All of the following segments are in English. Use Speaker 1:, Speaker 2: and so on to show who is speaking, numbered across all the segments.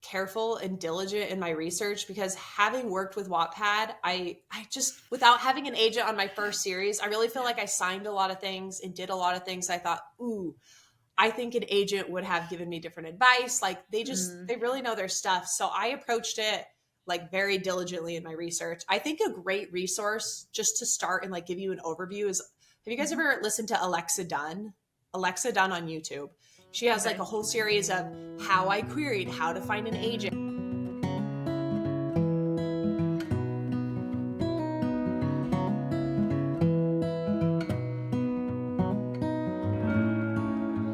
Speaker 1: careful and diligent in my research, because having worked with Wattpad, I just, without having an agent on my first series, I really feel like I signed a lot of things and did a lot of things. I thought, ooh, I think an agent would have given me different advice. Like they really know their stuff. So I approached it like very diligently in my research. I think a great resource just to start and like give you an overview is, have you guys ever listened to Alexa Dunn? Alexa Dunn on YouTube. She has like a whole series of how I queried how to find an agent.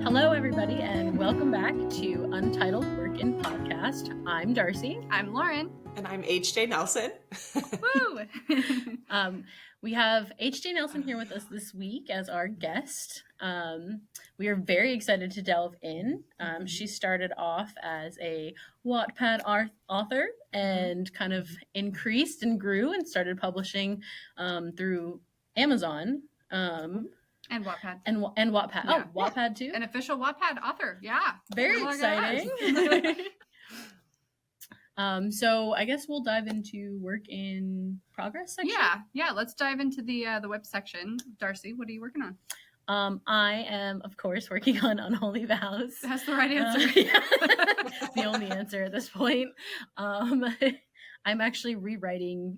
Speaker 2: Hello, everybody, and welcome back to Untitled Workin' Podcast. I'm Darcy.
Speaker 3: I'm Lauren.
Speaker 1: And I'm H.J. Nelson.
Speaker 2: Woo! We have H.J. Nelson here with us this week as our guest. We are very excited to delve in. She started off as a Wattpad author and kind of increased and grew and started publishing through Amazon.
Speaker 3: And Wattpad.
Speaker 2: And Wattpad.
Speaker 3: Yeah.
Speaker 2: Oh, Wattpad too?
Speaker 3: An official Wattpad author. Yeah.
Speaker 2: Very exciting. So I guess we'll dive into work in progress section.
Speaker 3: Yeah. Let's dive into the web section. Darcy, what are you working on?
Speaker 2: I am, of course, working on Unholy Vows.
Speaker 3: That's the right answer.
Speaker 2: The only answer at this point. I'm actually rewriting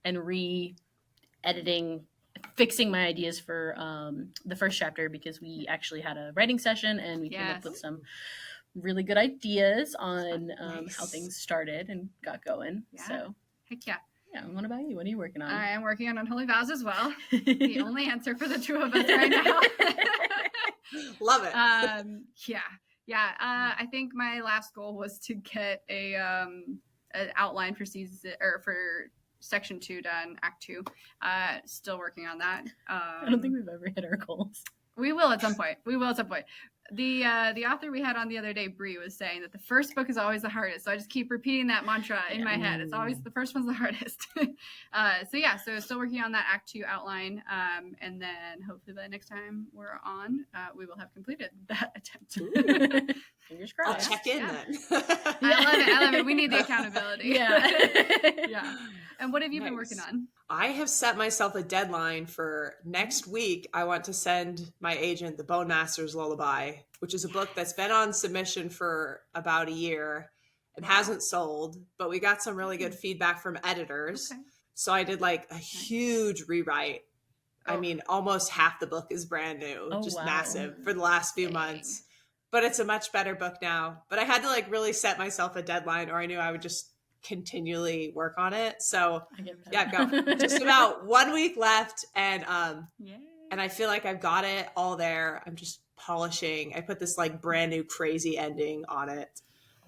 Speaker 2: and re-editing, fixing my ideas for the first chapter, because we actually had a writing session and we came up with some really good ideas on how things started and got going.
Speaker 3: Yeah.
Speaker 2: So
Speaker 3: heck yeah.
Speaker 2: Yeah. What about you? What are you working on?
Speaker 3: I am working on Unholy Vows as well. The only answer for the two of us right now.
Speaker 1: Love it.
Speaker 3: Yeah. I think my last goal was to get an outline for section 2 done, act 2. Still working on that.
Speaker 2: I don't think we've ever hit our goals.
Speaker 3: We will at some point. The author we had on the other day, Bree, was saying that the first book is always the hardest. So I just keep repeating that mantra in my head. It's always the first one's the hardest. So still working on that Act 2 outline. And then hopefully by the next time we're on, we will have completed that attempt.
Speaker 2: Fingers crossed.
Speaker 1: I'll check in then.
Speaker 3: I love it. We need the accountability.
Speaker 2: Yeah.
Speaker 3: And what have you been working on?
Speaker 1: I have set myself a deadline for next week. I want to send my agent The Bone Master's Lullaby, which is a book that's been on submission for about a year and hasn't sold, but we got some really good feedback from editors. Okay. So I did like a huge rewrite. I mean, almost half the book is brand new, massive for the last few months, but it's a much better book now. But I had to like really set myself a deadline, or I knew I would just continually work on it. So I've got just about 1 week left, and I feel like I've got it all there. I'm just polishing. I put this like brand new crazy ending on it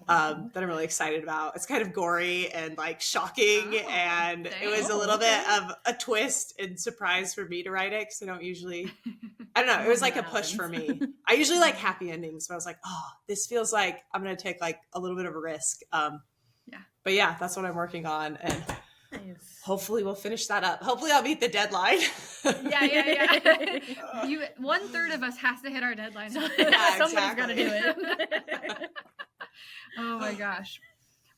Speaker 1: that I'm really excited about. It's kind of gory and like shocking, and it was a little bit of a twist and surprise for me to write it, because I don't usually, I don't know, it was like a push for me. I usually like happy endings, but I was like, oh, this feels like I'm gonna take like a little bit of a risk. But yeah, that's what I'm working on, and hopefully we'll finish that up. Hopefully I'll meet the deadline.
Speaker 3: Yeah. 1/3 of us has to hit our deadline.
Speaker 2: Somebody's got to do it.
Speaker 3: Oh my gosh.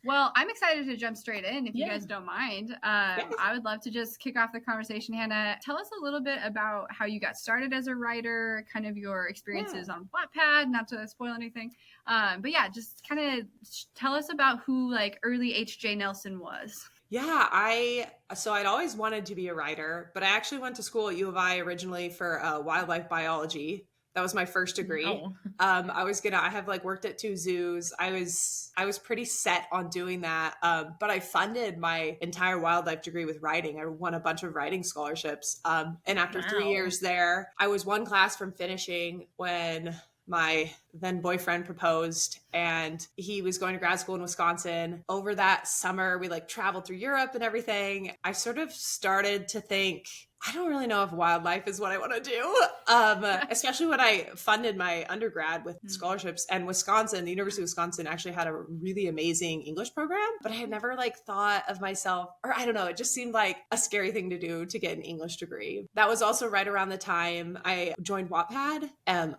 Speaker 3: Well, I'm excited to jump straight in if you guys don't mind. I would love to just kick off the conversation. Hannah, tell us a little bit about how you got started as a writer, kind of your experiences on Wattpad, not to spoil anything. But yeah, just kind of tell us about who like early H.J. Nelson was.
Speaker 1: Yeah, I'd always wanted to be a writer, but I actually went to school at U of I originally for wildlife biology. That was my first degree. I have like worked at 2 zoos. I was pretty set on doing that. But I funded my entire wildlife degree with writing. I won a bunch of writing scholarships. And after 3 years there, I was one class from finishing when my then boyfriend proposed, and he was going to grad school in Wisconsin. Over that summer, we like traveled through Europe and everything. I sort of started to think, I don't really know if wildlife is what I want to do, especially when I funded my undergrad with scholarships. And the University of Wisconsin actually had a really amazing English program, but I had never like thought of myself, or I don't know, it just seemed like a scary thing to do to get an English degree. That was also right around the time I joined Wattpad.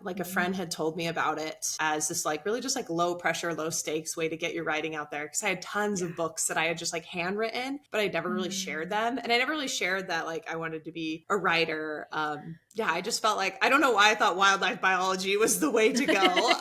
Speaker 1: Like a friend had told me about it. it as this like really just like low pressure, low stakes way to get your writing out there. Because I had tons of books that I had just like handwritten, but I never really shared them. And I never really shared that like I wanted to be a writer. Yeah, I just felt like, I don't know why I thought wildlife biology was the way to go.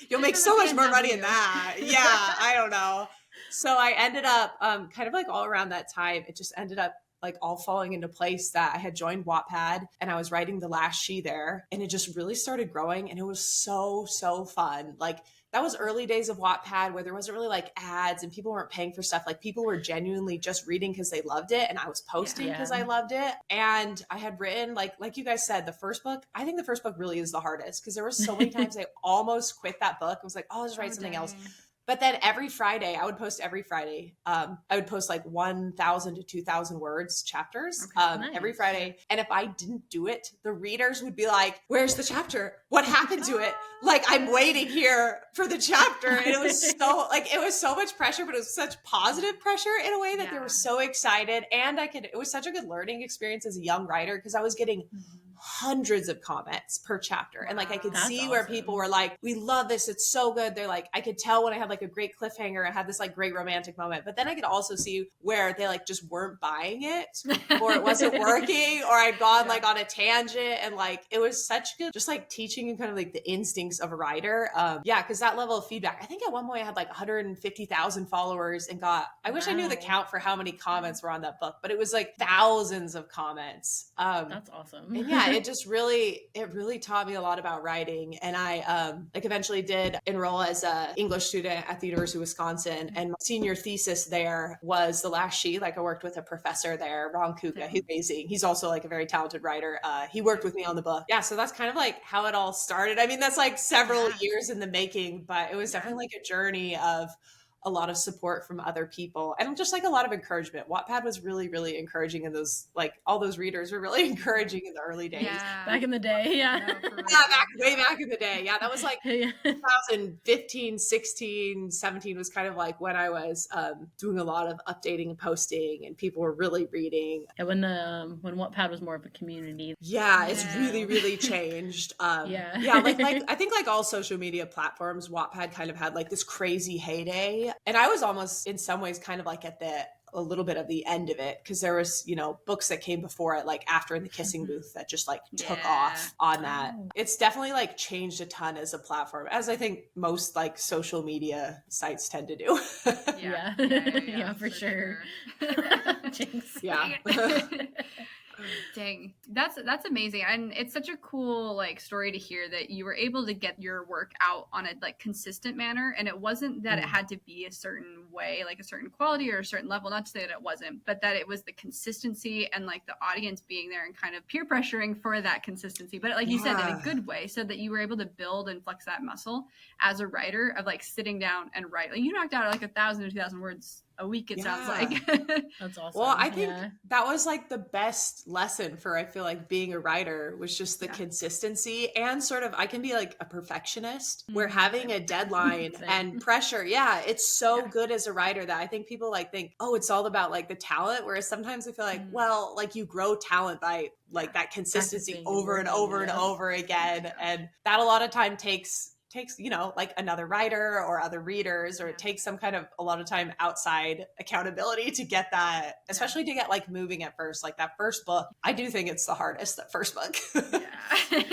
Speaker 1: You'll make so much more money in that. Yeah, I don't know. So I ended up kind of like all around that time, it just ended up like all falling into place that I had joined Wattpad and I was writing the last she there, and it just really started growing, and it was so fun. Like that was early days of Wattpad where there wasn't really like ads and people weren't paying for stuff. Like people were genuinely just reading because they loved it, and I was posting because I loved it. And I had written like you guys said, the first book, I think the first book really is the hardest because there were so many times I almost quit that book. I was like, oh, I'll just write something else. But then every Friday, I would post every Friday. I would post like 1,000 to 2,000 words chapters every Friday. And if I didn't do it, the readers would be like, where's the chapter? What happened to it? Like, I'm waiting here for the chapter. And it was so like, it was so much pressure, but it was such positive pressure in a way that they were so excited. And it was such a good learning experience as a young writer because I was getting hundreds of comments per chapter. And like, I could see where people were like, we love this. It's so good. They're like, I could tell when I had like a great cliffhanger, I had this like great romantic moment, but then I could also see where they like just weren't buying it or it wasn't working or I'd gone like on a tangent. And like, it was such good, just like teaching you kind of like the instincts of a writer. Yeah. Cause that level of feedback, I think at one point I had like 150,000 followers and I wish I knew the count for how many comments were on that book, but it was like thousands of comments.
Speaker 2: That's awesome.
Speaker 1: And yeah, it really taught me a lot about writing. And I like eventually did enroll as a English student at the University of Wisconsin. And my senior thesis there was The Last She. Like I worked with a professor there, Ron Kuka. He's amazing. He's also like a very talented writer. He worked with me on the book. Yeah. So that's kind of like how it all started. I mean, that's like several years in the making, but it was definitely like a journey of a lot of support from other people and just like a lot of encouragement. Wattpad was really encouraging, and those like all those readers were really encouraging in the early days.
Speaker 3: Yeah.
Speaker 2: Back in the day,
Speaker 1: Yeah, way back in the day. Yeah, that was like 2015, 16, 17 was kind of like when I was doing a lot of updating and posting, and people were really reading.
Speaker 2: Yeah, when Wattpad was more of a community.
Speaker 1: Yeah, it's really changed. Yeah, like I think like all social media platforms, Wattpad kind of had like this crazy heyday. And I was almost in some ways kind of like at a little bit of the end of it, because there was, books that came before it, like After in the Kissing Booth, that just like took off on that. It's definitely like changed a ton as a platform, as I think most like social media sites tend to do.
Speaker 2: Yeah, for sure. Jinx.
Speaker 1: Yeah.
Speaker 3: Dang, that's amazing, and it's such a cool like story to hear that you were able to get your work out on a like consistent manner, and it wasn't that it had to be a certain way, like a certain quality or a certain level. Not to say that it wasn't, but that it was the consistency and like the audience being there and kind of peer pressuring for that consistency. But like you said, in a good way, so that you were able to build and flex that muscle as a writer of like sitting down and write. Like you knocked out like 1,000 to 2,000 words a week, it sounds like.
Speaker 2: That's awesome.
Speaker 1: Well, I think that was like the best lesson for, I feel like, being a writer, was just the consistency, and sort of, I can be like a perfectionist where having a deadline and pressure. Yeah. It's so good as a writer that I think people like think, oh, it's all about like the talent. Whereas sometimes I feel like, well, like you grow talent by like that consistency over and over and over again. And that a lot of time takes like another writer or other readers, or it takes a lot of time outside accountability to get that, especially to get like moving at first. Like that first book, I do think it's the hardest, that first book.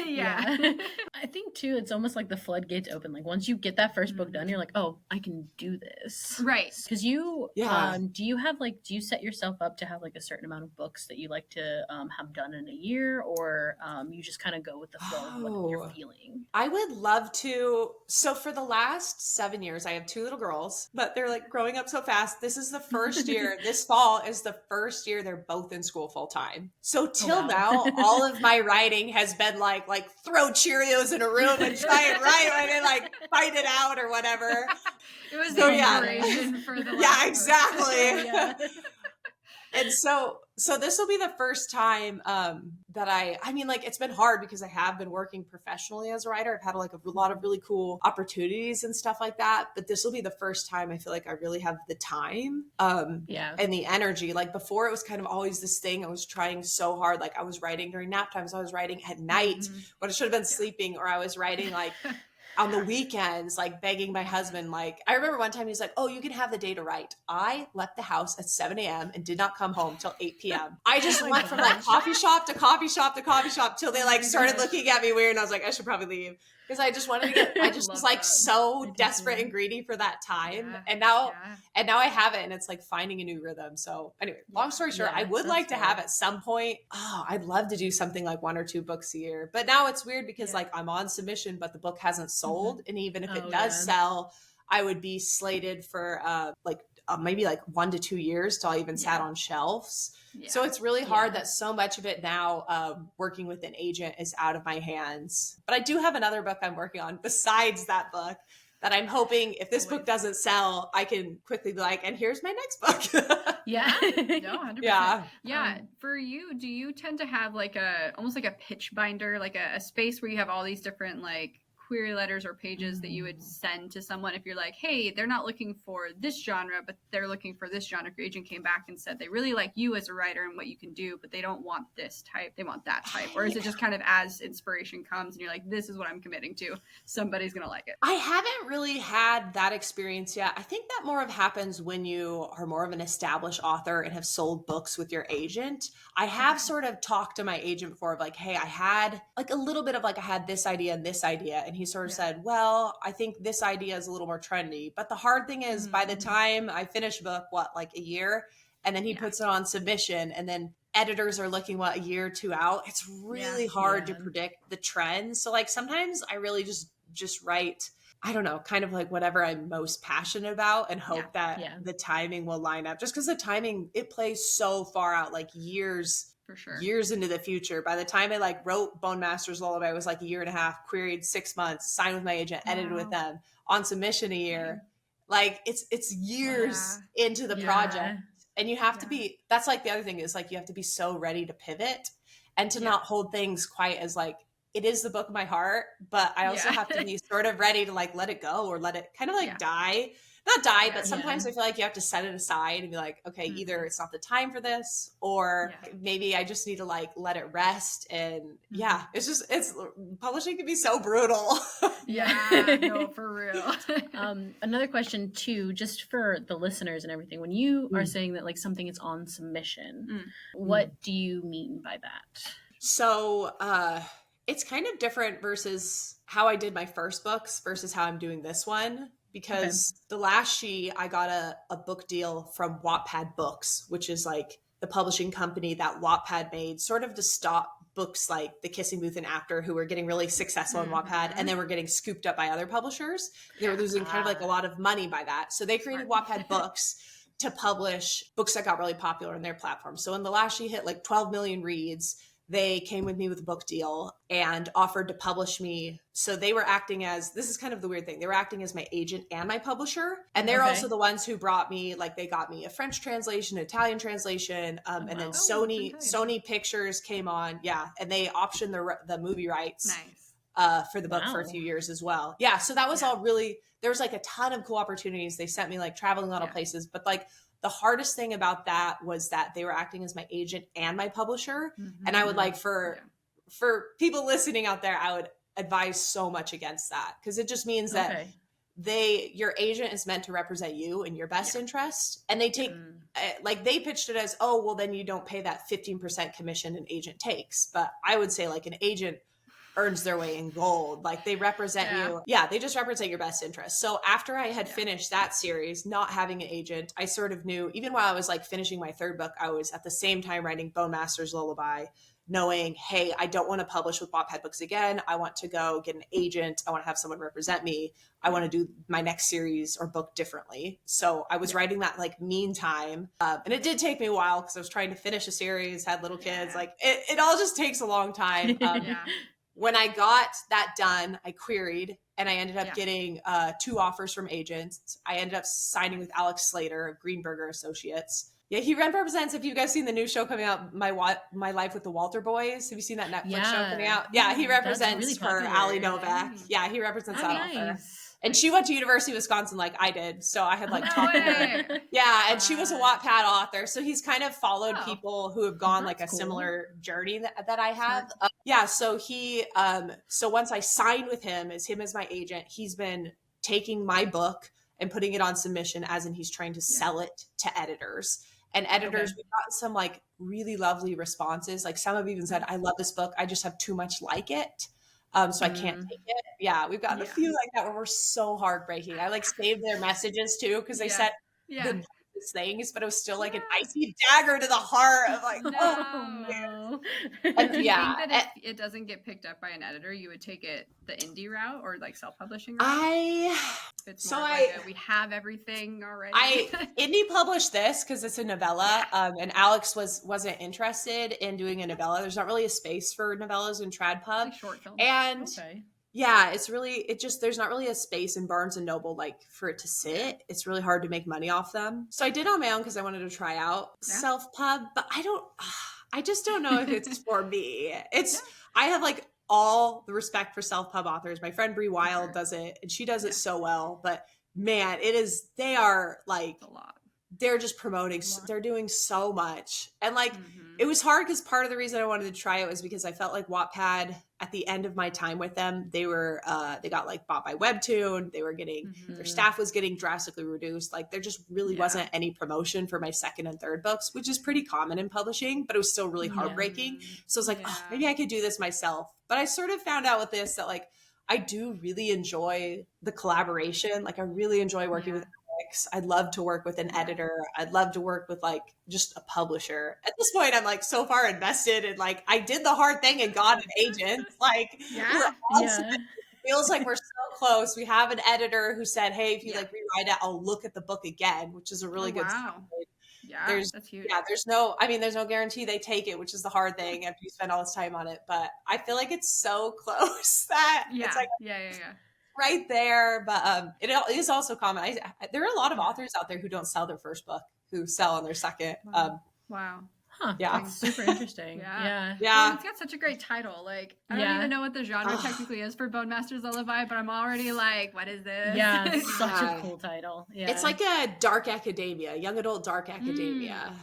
Speaker 2: Yeah. I think too, it's almost like the floodgates open. Like once you get that first book done, you're like, oh, I can do this.
Speaker 3: Right.
Speaker 2: Because do you set yourself up to have like a certain amount of books that you like to have done in a year, or you just kind of go with the flow of what you're feeling?
Speaker 1: I would love to. So for the last 7 years, I have 2 little girls, but they're like growing up so fast. This is the first year, this fall is the first year they're both in school full time. So till now, all of my writing has been like throw Cheerios in a room and try and write and like fight it out or whatever.
Speaker 3: It was the inspiration for the
Speaker 1: exactly. And so this will be the first time that I mean, like, it's been hard because I have been working professionally as a writer. I've had like a lot of really cool opportunities and stuff like that. But this will be the first time I feel like I really have the time and the energy. Like before, it was kind of always this thing. I was trying so hard. Like I was writing during nap times. I was writing at night when I should have been sleeping, or I was writing like on the weekends, like begging my husband. Like I remember one time he's like, "Oh, you can have the day to write." I left the house at 7 a.m. and did not come home till 8 p.m. I just went from like coffee shop to coffee shop to coffee shop till they like started looking at me weird, and I was like, I should probably leave. Because I just wanted to get, I just was like so desperate and greedy for that time. And now I have it, and it's like finding a new rhythm. So anyway, long story short, I would like to have at some point, I'd love to do something like 1 or 2 books a year. But now it's weird because like I'm on submission, but the book hasn't sold. And even if it does sell, I would be slated for maybe like 1 to 2 years till I even sat on shelves. So it's really hard that so much of it now, working with an agent, is out of my hands. But I do have another book I'm working on besides that book that I'm hoping, if this book doesn't sell, I can quickly be like, and here's my next book.
Speaker 3: Yeah. No, 100%. Yeah. For you, do you tend to have like almost like a pitch binder, like a space where you have all these different like query letters or pages that you would send to someone if you're like, hey, they're not looking for this genre, but they're looking for this genre. If your agent came back and said they really like you as a writer and what you can do, but they don't want this type, they want that type? Or is it just kind of as inspiration comes and you're like, this is what I'm committing to, somebody's gonna like it?
Speaker 1: I haven't really had that experience yet. I think that more of happens when you are more of an established author and have sold books with your agent. I have sort of talked to my agent before of like, hey, I had like a little bit of like, I had this idea and this idea. And he sort of said, well, I think this idea is a little more trendy. But the hard thing is by the time I finish a book, like a year, and then he puts it on submission, and then editors are looking, a year or 2 out. It's really hard to predict the trends. So like sometimes I really just write, I don't know, kind of like whatever I'm most passionate about and hope that the timing will line up, just because the timing, it plays so far out, like years. For sure. Years into the future. By the time I like wrote Bone Master's Lullaby, it was like a year and a half, queried 6 months, signed with my agent, edited with them, on submission a year. Like it's years into the project. And you have to be, that's like the other thing is like, you have to be so ready to pivot and to not hold things quite as like, it is the book of my heart, but I also have to be sort of ready to like let it go or let it kind of like die. Not die, but sometimes I feel like you have to set it aside and be like, okay, either it's not the time for this, or maybe I just need to like let it rest. And it's publishing can be so brutal.
Speaker 3: No, for real.
Speaker 2: Another question too, just for the listeners and everything, when you are saying that like something is on submission, what do you mean by that?
Speaker 1: So, it's kind of different versus how I did my first books versus how I'm doing this one. Because the last She, I got a book deal from Wattpad Books, which is like the publishing company that Wattpad made sort of to stop books like The Kissing Booth and After, who were getting really successful in Wattpad and then were getting scooped up by other publishers. They were losing kind of like a lot of money by that. So they created Wattpad Books to publish books that got really popular on their platform. So when the last She hit like 12 million reads, they came with me with a book deal and offered to publish me. So they were acting as, this is kind of the weird thing, they were acting as my agent and my publisher. And they're also the ones who brought me, like they got me a French translation, Italian translation. And then Sony Pictures came on. And they optioned the movie rights for the book for a few years as well. So that was all really, there was like a ton of cool opportunities. They sent me like traveling a lot of places, but like, the hardest thing about that was that they were acting as my agent and my publisher. And I would like for people listening out there, I would advise so much against that, because it just means that your agent is meant to represent you in your best interest. And they take like they pitched it as, oh, well, then you don't pay that 15% commission an agent takes. But I would say like an agent earns their way in gold. Like they represent you. They just represent your best interest. So after I had finished that series, not having an agent, I sort of knew, even while I was like finishing my third book, I was at the same time writing Bone Master's Lullaby, knowing, hey, I don't want to publish with Wattpad Books again. I want to go get an agent. I want to have someone represent me. I want to do my next series or book differently. So I was writing that like meantime. And it did take me a while because I was trying to finish a series, had little kids. Like it all just takes a long time. When I got that done, I queried and I ended up getting 2 offers from agents. I ended up signing with Alex Slater of Greenberger Associates. Yeah, he represents, if you guys seen the new show coming out, My Life with the Walter Boys. Have you seen that Netflix show coming out? Yeah, he represents
Speaker 2: really
Speaker 1: her,
Speaker 2: popular.
Speaker 1: Ali Novak. Yeah, he represents that author.
Speaker 2: Nice.
Speaker 1: And she went to University of Wisconsin like I did. So I had like talked to her. Yeah, and she was a Wattpad author. So he's kind of followed people who have gone like a similar journey that I have. Yeah, so he so once I signed with him as my agent, he's been taking my book and putting it on submission, as in he's trying to sell it to editors. And editors, we've gotten some like really lovely responses. Like some have even said, I love this book, I just have too much like it. So I can't take it. Yeah, we've gotten a few like that where we're so heartbreaking. I like saved their messages too, because they said the nicest things, but it was still like an icy dagger to the heart of like,
Speaker 2: no.
Speaker 3: And do you think that if it doesn't get picked up by an editor, you would take it the indie route or like self-publishing route? We have everything already.
Speaker 1: I indie published this because it's a novella, and Alex wasn't interested in doing a novella. There's not really a space for novellas in Trad Pub,
Speaker 3: like short films.
Speaker 1: And yeah, there's not really a space in Barnes and Noble like for it to sit. It's really hard to make money off them. So I did on my own because I wanted to try out self pub, but I just don't know if it's for me. I have like all the respect for self pub authors. My friend Bree Wild does it, and she does it so well. But man, they are like
Speaker 3: a lot.
Speaker 1: They're just promoting. They're doing so much, and like it was hard because part of the reason I wanted to try it was because I felt like Wattpad at the end of my time with them, they got like bought by Webtoon. They were getting their staff was getting drastically reduced. Like there just really wasn't any promotion for my second and third books, which is pretty common in publishing, but it was still really heartbreaking. So I was like, maybe I could do this myself. But I sort of found out with this that like I do really enjoy the collaboration. Like I really enjoy working with Alex. I'd love to work with an editor. I'd love to work with like just a publisher. At this point, I'm like so far invested and like I did the hard thing and got an agent. Like it feels like we're so close. We have an editor who said, hey, if you like rewrite it, I'll look at the book again, which is a really good sign.
Speaker 3: Yeah, that's huge.
Speaker 1: Yeah, there's no guarantee they take it, which is the hard thing after you spend all this time on it. But I feel like it's so close that it's like right there. But it is also common. There are a lot of authors out there who don't sell their first book, who sell on their second.
Speaker 3: Wow.
Speaker 2: Huh.
Speaker 1: Yeah.
Speaker 2: That's super interesting. Yeah.
Speaker 3: Well, it's got such a great title. Like, I don't even know what the genre technically is for Bone Master's Lullaby, but I'm already like, what is this?
Speaker 2: Yeah, it's such a cool title. Yeah.
Speaker 1: It's like a dark academia, young adult dark academia.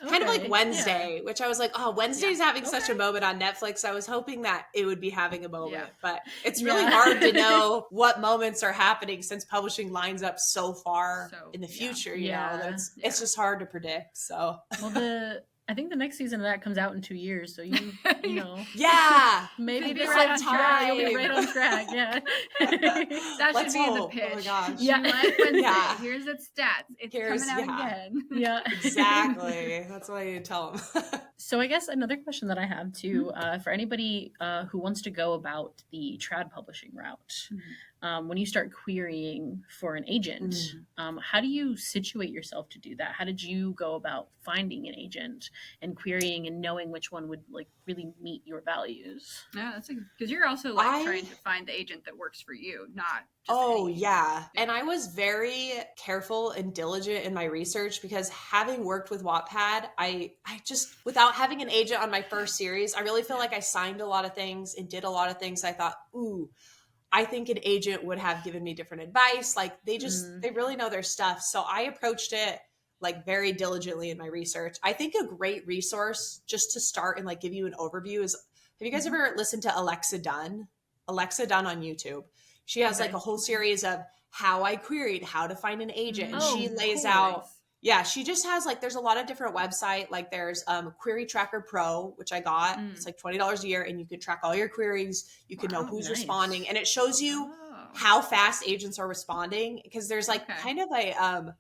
Speaker 1: Kind of like Wednesday, which I was like, Wednesday's having such a moment on Netflix. I was hoping that it would be having a moment, but it's really hard to know what moments are happening since publishing lines up so far in the future. You know, it's just hard to predict. So,
Speaker 2: I think the next season of that comes out in 2 years, so you know, maybe
Speaker 3: be right on track.
Speaker 2: You'll be right on track. Yeah,
Speaker 3: that should be the pitch.
Speaker 1: Oh my gosh.
Speaker 3: Yeah, Wednesday. Here's its stats. It's coming out again.
Speaker 2: Yeah,
Speaker 1: exactly. That's what I need to tell them.
Speaker 2: So I guess another question that I have too, for anybody who wants to go about the trad publishing route, when you start querying for an agent, how do you situate yourself to do that? How did you go about finding an agent and querying and knowing which one would like really meet your values?
Speaker 3: Yeah, that's because you're also like trying to find the agent that works for you, not just
Speaker 1: And I was very careful and diligent in my research because having worked with Wattpad, I just, without having an agent on my first series, I really feel like I signed a lot of things and did a lot of things. I thought, I think an agent would have given me different advice. Like they really know their stuff. So I approached it like very diligently in my research. I think a great resource just to start and like give you an overview is, have you guys ever listened to Alexa Dunn? Alexa Dunn on YouTube. She has like a whole series of how I queried, how to find an agent. And she lays out, she just has like, there's a lot of different websites. Like there's Query Tracker Pro, which I got. It's like $20 a year and you can track all your queries. You can know who's responding and it shows you how fast agents are responding. Because there's like kind of a,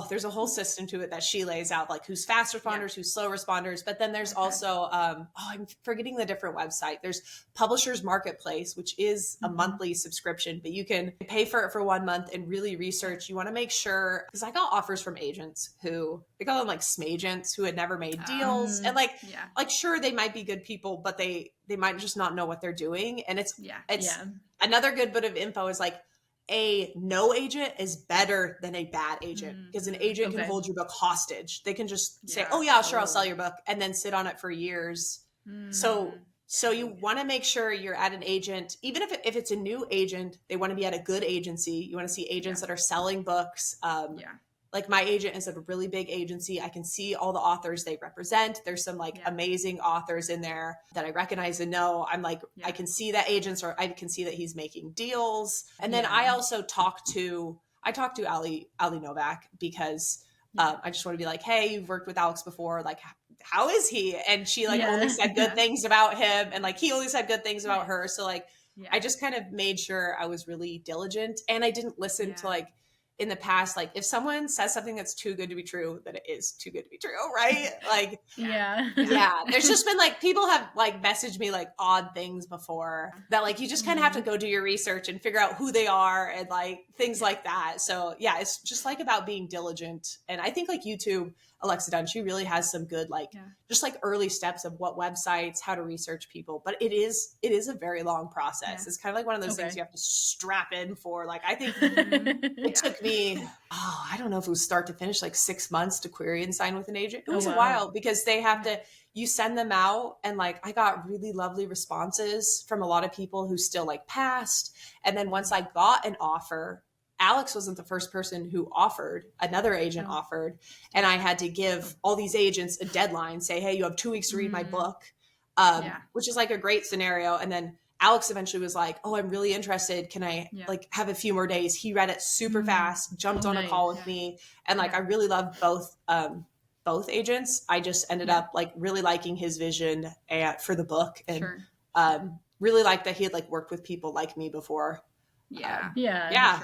Speaker 1: there's a whole system to it that she lays out, like who's fast responders, who's slow responders. But then there's also, I'm forgetting the different website. There's Publishers Marketplace, which is a monthly subscription, but you can pay for it for 1 month and really research. You want to make sure, because I got offers from agents who, they call them like smagents, who had never made deals. And like sure, they might be good people, but they might just not know what they're doing. And it's another good bit of info is like, a no agent is better than a bad agent, because an agent can
Speaker 2: Okay.
Speaker 1: hold your book hostage. They can just say,
Speaker 3: Yeah.
Speaker 1: oh yeah, sure, I'll sell your book, and then sit on it for years. So you want to make sure you're at an agent, even if it's a new agent, they want to be at a good agency. You want to see agents that are selling books. Like my agent is at a really big agency. I can see all the authors they represent. There's some like amazing authors in there that I recognize and know. I'm like, I can see that agents, or I can see that he's making deals. And then I also talk to Ali Novak, because I just want to be like, hey, you've worked with Alex before. Like, how is he? And she like only said good things about him, and like he only said good things about her. So like I just kind of made sure I was really diligent, and I didn't listen to like in the past, like if someone says something that's too good to be true, then it is too good to be true, right? Like there's just been like people have like messaged me like odd things before that like you just kind of have to go do your research and figure out who they are and like things like that. So yeah, it's just like about being diligent. And I think like YouTube, Alexa Dunn, she really has some good like just like early steps of what websites, how to research people. But it is a very long process. It's kind of like one of those things you have to strap in for. Like I think it took me, I don't know if it was start to finish, like 6 months to query and sign with an agent. It was a while, because they have to, you send them out, and like I got really lovely responses from a lot of people who still like passed. And then once I got an offer, Alex wasn't the first person who offered. Another agent offered, and I had to give all these agents a deadline, say, hey, you have 2 weeks to read my book, which is like a great scenario. And then Alex eventually was like, oh, I'm really interested. Can I like have a few more days? He read it super fast, jumped on a call with me. And like, I really loved both agents. I just ended up like really liking his vision for the book, and really liked that he had like worked with people like me before.
Speaker 3: Sure.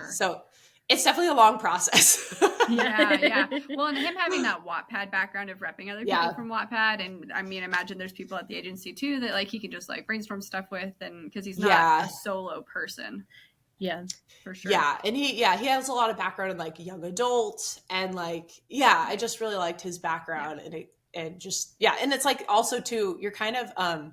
Speaker 1: So it's definitely a long process.
Speaker 3: Well, and him having that Wattpad background of repping other people from Wattpad, and I mean, imagine there's people at the agency too that like he can just like brainstorm stuff with, and because he's not a solo person.
Speaker 2: Yeah,
Speaker 3: for sure.
Speaker 1: Yeah, and he has a lot of background in like young adult, and like I just really liked his background, and just and it's like also too, you're kind of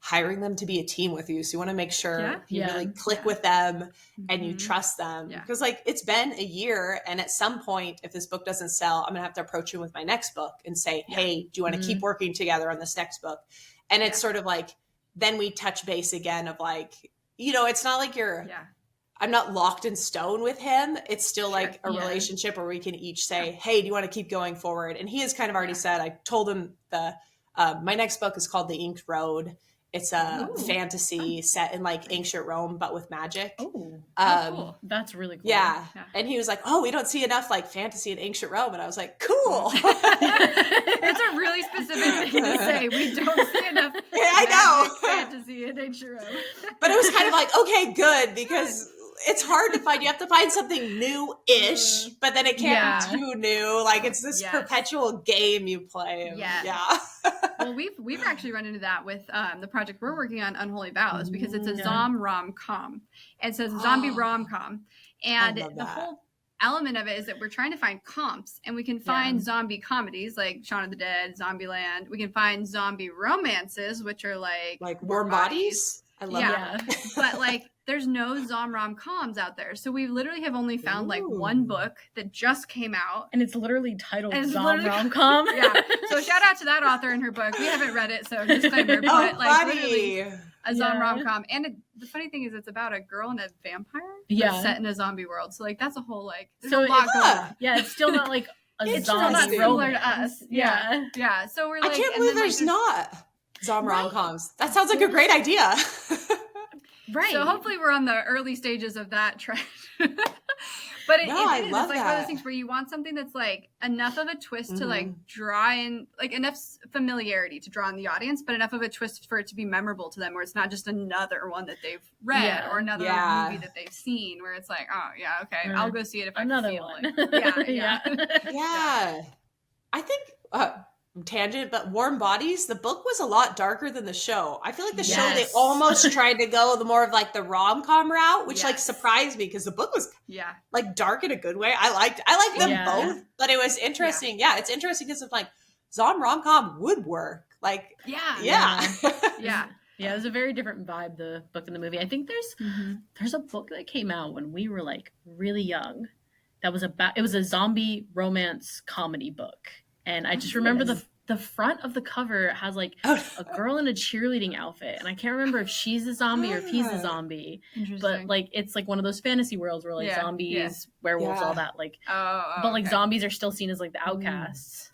Speaker 1: hiring them to be a team with you. So you want to make sure you really click with them and you trust them. Because like it's been a year, and at some point, if this book doesn't sell, I'm going to have to approach him with my next book and say, hey, do you want to keep working together on this next book? And it's sort of like, then we touch base again of like, it's not like I'm not locked in stone with him. It's still like a relationship where we can each say, hey, do you want to keep going forward? And he has kind of already said, I told him my next book is called The Inked Road. It's a fantasy set in like ancient Rome, but with magic.
Speaker 2: Cool. That's really cool.
Speaker 1: Yeah. And he was like, oh, we don't see enough like fantasy in ancient Rome. And I was like, cool.
Speaker 3: It's a really specific thing to say. We don't see enough fantasy in ancient Rome.
Speaker 1: But it was kind of like, okay, good, because it's hard to find. You have to find something new-ish, but then it can't be too new. Like it's this perpetual game you play.
Speaker 3: Well, we've actually run into that with the project we're working on, Unholy Vows, because it's a zom rom-com. And so it's a zombie rom-com. And the whole element of it is that we're trying to find comps, and we can find zombie comedies like Shaun of the Dead, Zombieland. We can find zombie romances, which are like
Speaker 1: Warm Bodies. I love that.
Speaker 3: But like there's no zom rom-coms out there. So we literally have only found like one book that just came out.
Speaker 2: And it's literally titled Zom Rom-Com.
Speaker 3: So shout out to that author and her book. We haven't read it, so disclaimer. But like literally a zom rom-com. And the funny thing is it's about a girl and a vampire set in a zombie world. So like that's a whole like there's a lot going on.
Speaker 2: Yeah, it's still not like
Speaker 3: it's still not similar to us. Yeah. So we're like,
Speaker 1: I can't believe there's not zom rom-coms. That sounds like a great idea.
Speaker 3: Right. So hopefully we're on the early stages of that trend. But it is. It's like one of those things where you want something that's like enough of a twist to like draw in, like enough familiarity to draw in the audience, but enough of a twist for it to be memorable to them, where it's not just another one that they've read or another movie that they've seen, where it's like, oh yeah, okay, I'll go see it if I feel it.
Speaker 1: Yeah. I think tangent, but Warm Bodies, the book was a lot darker than the show. I feel like the show, they almost tried to go the more of like the rom-com route, which like surprised me, because the book was like dark in a good way. I liked them both, but it was interesting. It's interesting because of like zom rom-com would work. Like
Speaker 2: Yeah, it was a very different vibe, the book and the movie. I think there's a book that came out when we were like really young that was about, it was a zombie romance comedy book. And I just remember the front of the cover has like a girl in a cheerleading outfit, and I can't remember if she's a zombie or if he's a zombie. But like it's like one of those fantasy worlds where like zombies, werewolves, all that, like but like zombies are still seen as like the outcasts.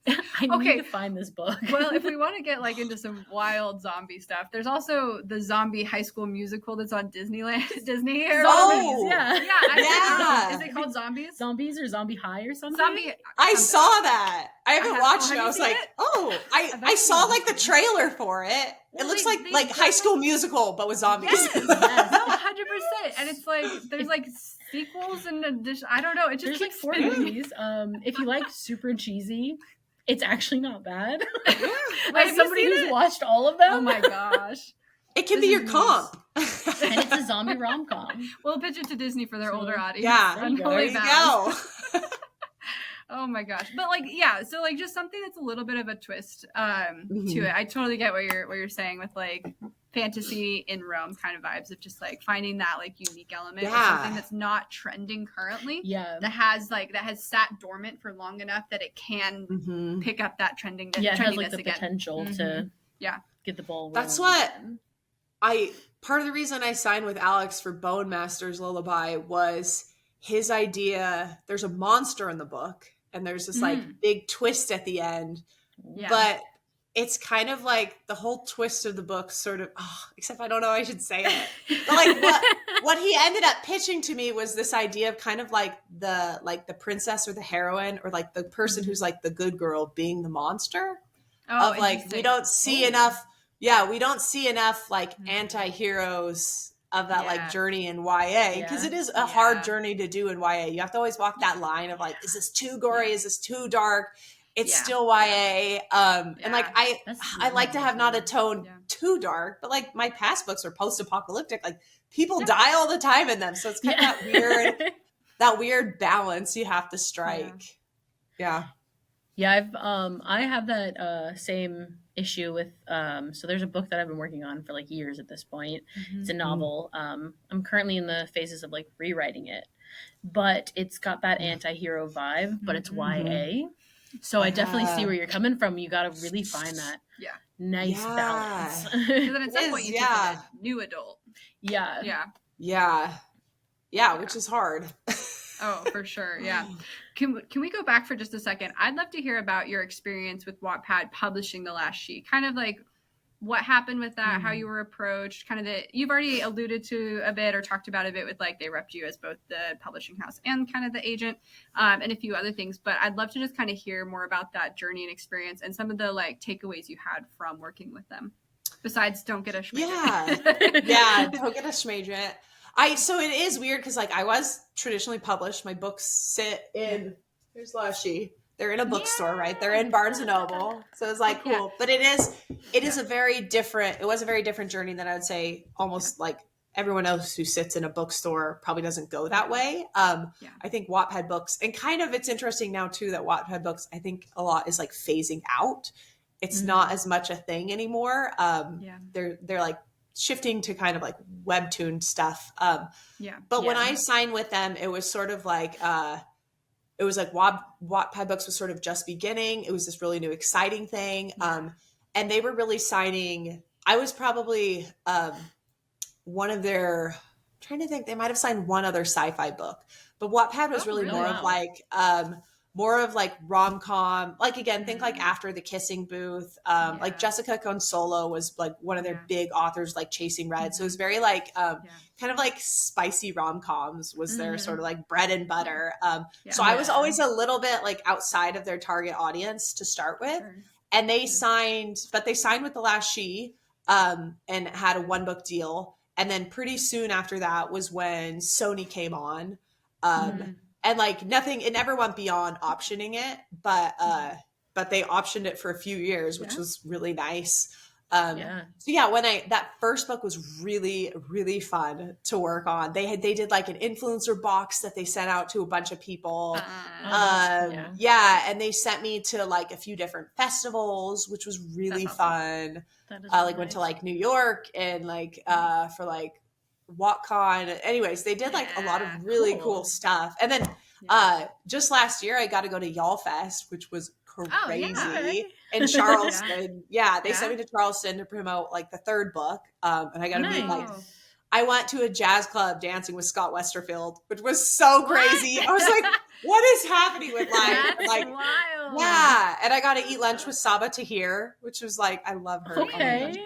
Speaker 2: I need to find this book.
Speaker 3: Well, if we want to get like into some wild zombie stuff, there's also the zombie High School Musical that's on Disneyland. Disney.
Speaker 2: Zombies,
Speaker 3: Is it called Zombies?
Speaker 2: Zombies or Zombie High or something?
Speaker 3: Zombie.
Speaker 1: I saw that. I haven't watched it. I was like, I saw like the trailer for it. Well, it looks like High School Musical, but with zombies.
Speaker 3: Yes. No, 100%. And it's like there's like sequels and I don't know. It just keeps
Speaker 2: 4 movies. If you like super cheesy, it's actually not bad. As somebody who's watched all of them.
Speaker 3: Oh my gosh.
Speaker 1: It can be your comp.
Speaker 2: And it's a zombie rom-com.
Speaker 3: We'll pitch it to Disney for their older audience.
Speaker 1: Yeah, there you go.
Speaker 3: Oh my gosh. But like, yeah, so like just something that's a little bit of a twist to it. I totally get what you're saying with like fantasy in Rome kind of vibes of just like finding that like unique element of something that's not trending currently.
Speaker 2: Yeah.
Speaker 3: That has sat dormant for long enough that it can pick up that trending.
Speaker 2: Yeah, it has like the potential to get the ball rolling.
Speaker 1: That's what part of the reason I signed with Alex for Bone Master's Lullaby was his idea. There's a monster in the book and there's this like big twist at the end, but it's kind of like the whole twist of the book sort of, except I don't know how I should say it. But like what he ended up pitching to me was this idea of kind of like the princess or the heroine or like the person who's like the good girl being the monster. Of like, we don't see enough. Yeah, we don't see enough like anti-heroes of that like journey in YA because it is a hard journey to do in YA. You have to always walk that line of like, is this too gory? Is this too dark? It's still YA. And like I like to have not a tone too dark, but like my past books are post-apocalyptic. Like people die all the time in them. So it's kind of that weird balance you have to strike. Yeah.
Speaker 2: Yeah, I have that same issue with so there's a book that I've been working on for like years at this point. It's a novel. I'm currently in the phases of like rewriting it, but it's got that anti-hero vibe, but it's YA. So I definitely see where you're coming from. You got to really find that nice balance.
Speaker 3: Because then at some point you take a new adult.
Speaker 2: Yeah,
Speaker 1: which is hard.
Speaker 3: Oh, for sure. Yeah. Can we go back for just a second? I'd love to hear about your experience with Wattpad publishing The Last She. Kind of like what happened with that, how you were approached, kind of you've already alluded to a bit or talked about a bit with like they repped you as both the publishing house and kind of the agent and a few other things. But I'd love to just kind of hear more about that journey and experience and some of the like takeaways you had from working with them. Besides, don't get a schmagent.
Speaker 1: Don't get a schmagent. So it is weird because like I was traditionally published. My books sit in here's Lashy. They're in a bookstore, right? They're in Barnes and Noble. So it's like cool. But it was a very different journey than I would say almost like everyone else who sits in a bookstore probably doesn't go that way. I think Wattpad books, and kind of it's interesting now too that Wattpad books I think a lot is like phasing out. It's not as much a thing anymore. They're like shifting to kind of like webtoon stuff. But when I signed with them, it was sort of like it was like Wattpad books was sort of just beginning. It was this really new, exciting thing. And they were really signing. I was probably one of their, I'm trying to think, they might have signed one other sci-fi book, but Wattpad was really more of like rom-com, like again, think like After the Kissing Booth, like Jessica Consolo was like one of their big authors, like Chasing Red. So it was very like, kind of like spicy rom-coms was their sort of like bread and butter. So I was always a little bit like outside of their target audience to start with. And they signed with The Last She, and had a 1-book deal. And then pretty soon after that was when Sony came on. And like it never went beyond optioning it, but they optioned it for a few years, which was really nice. So yeah, when that first book was really, really fun to work on. They did like an influencer box that they sent out to a bunch of people. And they sent me to like a few different festivals, which was really fun.
Speaker 2: That is
Speaker 1: like went to like New York and like for like WatCon. Anyways, they did like a lot of really cool stuff. And then just last year I got to go to Y'all Fest, which was crazy in Charleston. They sent me to Charleston to promote like the third book. And I got to meet like, I went to a jazz club dancing with Scott Westerfield, which was so crazy. I was like, what is happening with life?
Speaker 3: That's
Speaker 1: like,
Speaker 3: wild.
Speaker 1: Yeah. And I got to eat lunch with Saba Tahir, which was like, I love her.
Speaker 2: Okay.